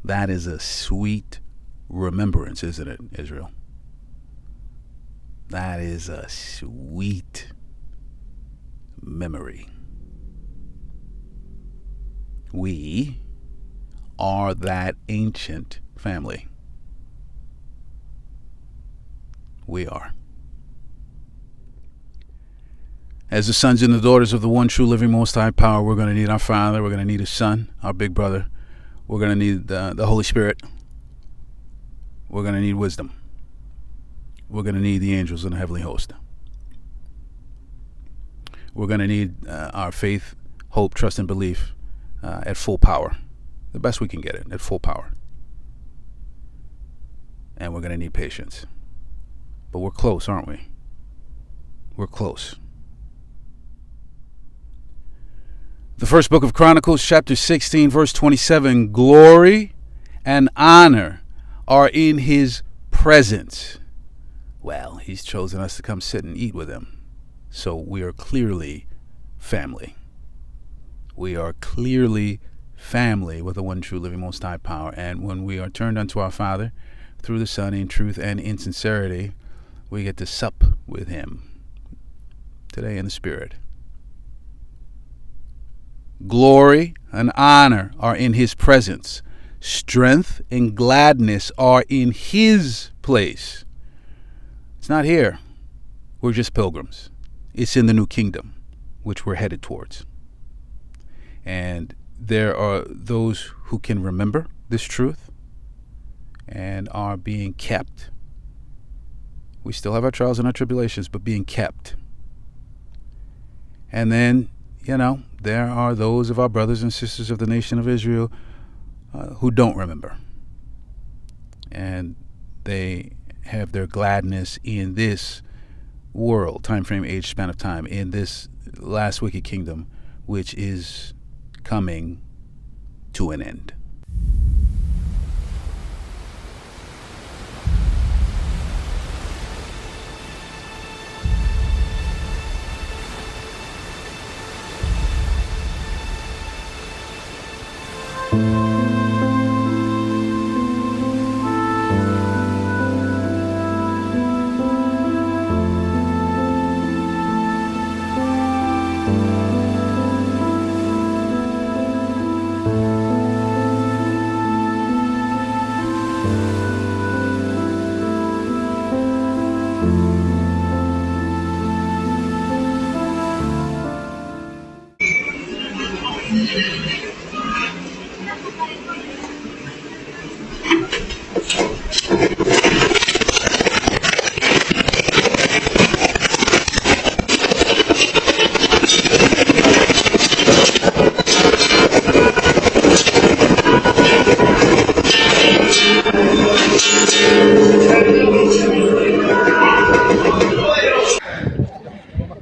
That is a sweet remembrance, isn't it, Israel? That is a sweet memory. We are that ancient family. We are. As the sons and the daughters of the one true living Most High Power, we're going to need our Father. We're going to need His Son, our big brother. We're going to need the Holy Spirit. We're going to need wisdom. We're going to need the angels in the heavenly host. We're going to need our faith, hope, trust, and belief at full power. The best we can get it, at full power. And we're going to need patience. But we're close, aren't we? We're close. The first book of Chronicles, chapter 16, verse 27, glory and honor are in his presence. Well, he's chosen us to come sit and eat with him. So we are clearly family. We are clearly family with the one true living Most High Power. And when we are turned unto our Father through the Son in truth and in sincerity, we get to sup with him today in the Spirit. Glory and honor are in his presence. Strength and gladness are in his place. It's not here. We're just pilgrims. It's in the new kingdom, which we're headed towards. And there are those who can remember this truth and are being kept. We still have our trials and our tribulations, but being kept. And then, there are those of our brothers and sisters of the nation of Israel who don't remember. And they have their gladness in this world, time frame, age, span of time, in this last wicked kingdom, which is coming to an end.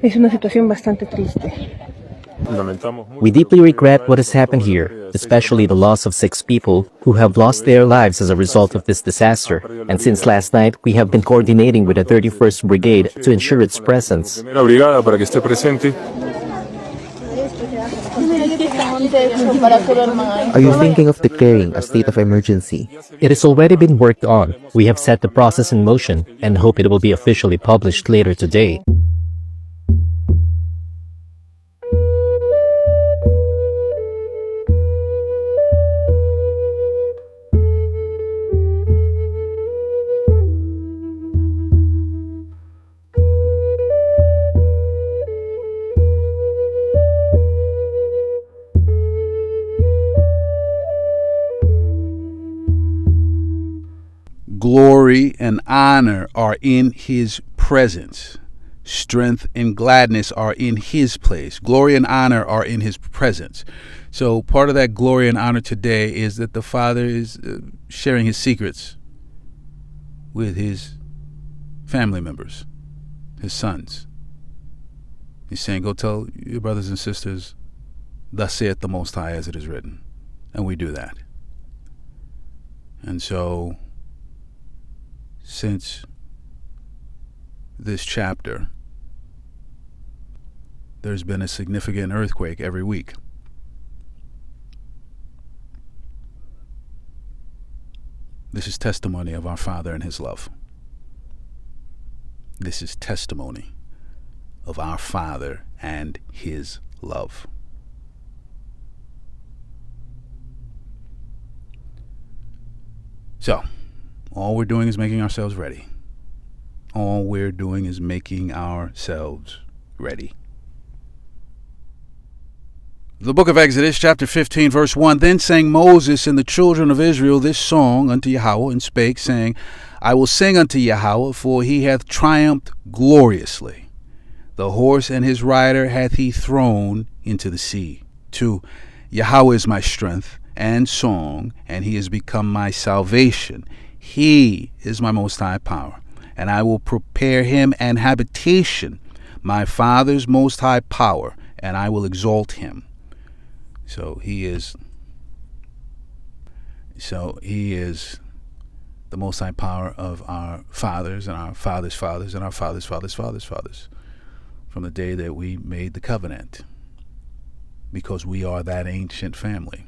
Es una situación bastante triste. We deeply regret what has happened here, especially the loss of 6 people who have lost their lives as a result of this disaster. And since last night, we have been coordinating with the 31st Brigade to ensure its presence. Are you thinking of declaring a state of emergency? It has already been worked on. We have set the process in motion and hope it will be officially published later today. Glory and honor are in his presence. Strength and gladness are in his place. Glory and honor are in his presence. So part of that glory and honor today is that the Father is sharing his secrets with his family members, his sons. He's saying, go tell your brothers and sisters, thus saith the Most High, as it is written. And we do that. And so, since this chapter, there's been a significant earthquake every week. This is testimony of our Father and his love. This is testimony of our Father and his love. So, all we're doing is making ourselves ready. All we're doing is making ourselves ready. The book of Exodus, chapter 15, verse 1. Then sang Moses and the children of Israel this song unto Yahweh, and spake, saying, I will sing unto Yahweh, for he hath triumphed gloriously. The horse and his rider hath he thrown into the sea. 2. Yahweh is my strength and song, and he is become my salvation. He is my most high power, and I will prepare him an habitation, my Father's most high power, and I will exalt him. So he is the most high power of our fathers and our fathers' fathers and our fathers' fathers' fathers' fathers, from the day that we made the covenant, because we are that ancient family.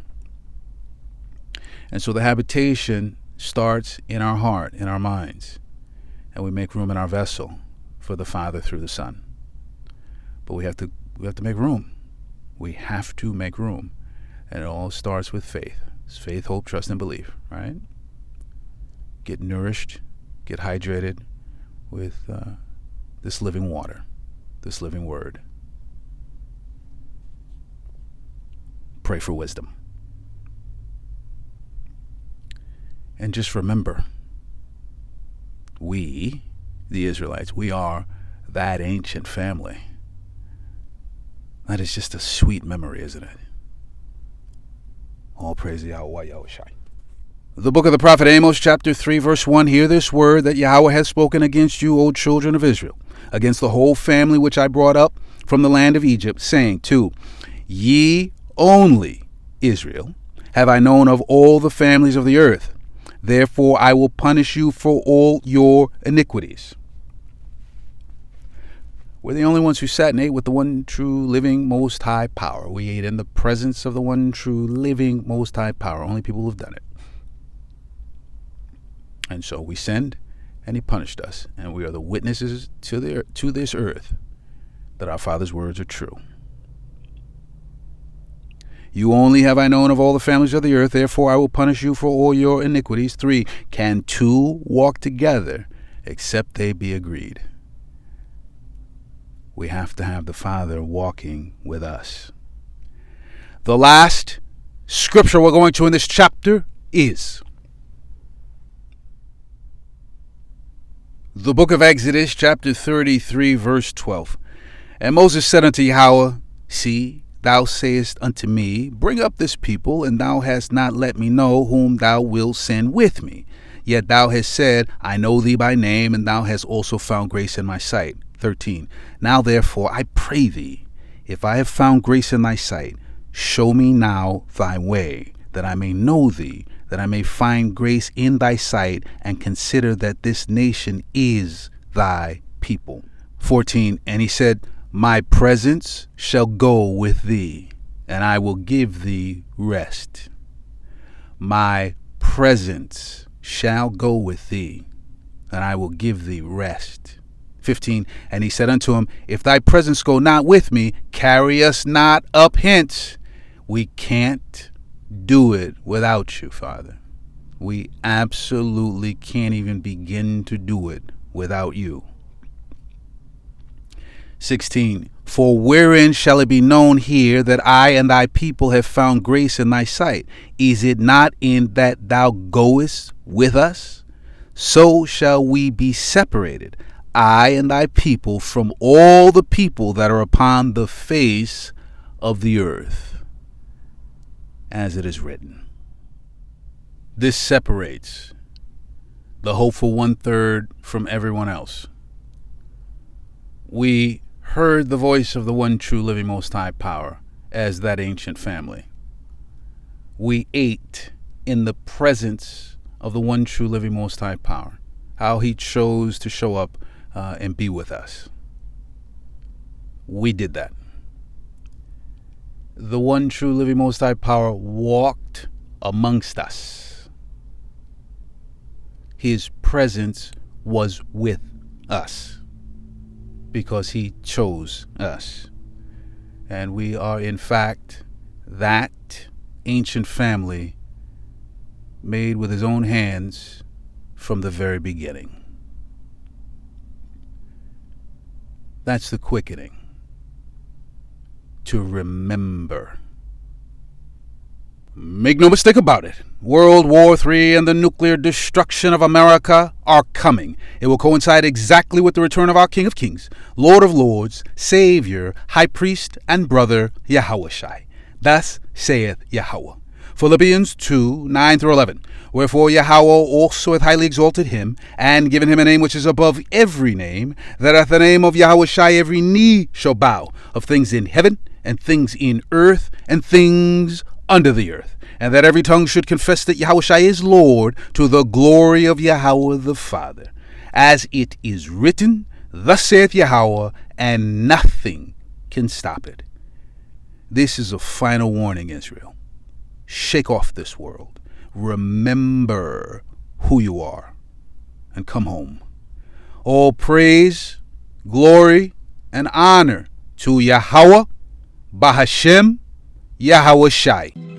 And so the habitation starts in our heart, in our minds, and we make room in our vessel for the Father through the Son. But we have to make room. We have to make room. And it all starts with faith. It's faith, hope, trust, and belief, right? Get nourished, get hydrated with this living water, this living word. Pray for wisdom. And just remember, we, the Israelites, we are that ancient family. That is just a sweet memory, isn't it? All praise Yahweh, Yahushai. The book of the prophet Amos, chapter 3, verse 1. Hear this word that Yahweh has spoken against you, O children of Israel, against the whole family which I brought up from the land of Egypt, saying, 2. Ye only, Israel, have I known of all the families of the earth. Therefore I will punish you for all your iniquities. We're the only ones who sat and ate with the one true living most high power. We ate in the presence of the one true living most high power. Only people who've done it. And so we sinned, and he punished us. And we are the witnesses to this earth that our Father's words are true. You only have I known of all the families of the earth, therefore I will punish you for all your iniquities. 3, can two walk together except they be agreed? We have to have the Father walking with us. The last scripture we're going to in this chapter is the book of Exodus, chapter 33, verse 12. And Moses said unto Yahweh, see, thou sayest unto me, bring up this people, and thou hast not let me know whom thou wilt send with me. Yet thou hast said, I know thee by name, and thou hast also found grace in my sight. 13. Now therefore I pray thee, if I have found grace in thy sight, show me now thy way, that I may know thee, that I may find grace in thy sight, and consider that this nation is thy people. 14. And he said, my presence shall go with thee, and I will give thee rest. My presence shall go with thee, and I will give thee rest. 15. And he said unto him, if thy presence go not with me, carry us not up hence. We can't do it without you, Father. We absolutely can't even begin to do it without you. 16. For wherein shall it be known here that I and thy people have found grace in thy sight? Is it not in that thou goest with us? So shall we be separated, I and thy people, from all the people that are upon the face of the earth, as it is written. This separates the hopeful 1/3 from everyone else. We heard the voice of the one true living most high power as that ancient family. We ate in the presence of the one true living most high power, how he chose to show up and be with us. We did that. The one true living most high power walked amongst us. His presence was with us because he chose us. And we are in fact that ancient family made with his own hands from the very beginning. That's the quickening. To remember. Make no mistake about it. World War III and the nuclear destruction of America are coming. It will coincide exactly with the return of our King of Kings, Lord of Lords, Savior, High Priest, and Brother Yahushai. Thus saith Yahweh. Philippians 2, 9-11. Wherefore Yahweh also hath highly exalted him, and given him a name which is above every name, that at the name of Yahushai every knee shall bow, of things in heaven, and things in earth, and things under the earth, and that every tongue should confess that Yahushai is Lord, to the glory of Yahweh the Father. As it is written, thus saith Yahweh, and nothing can stop it. This is a final warning, Israel. Shake off this world. Remember who you are, and come home. All praise, glory, and honor to Yahweh, Bahashem, Yahushai.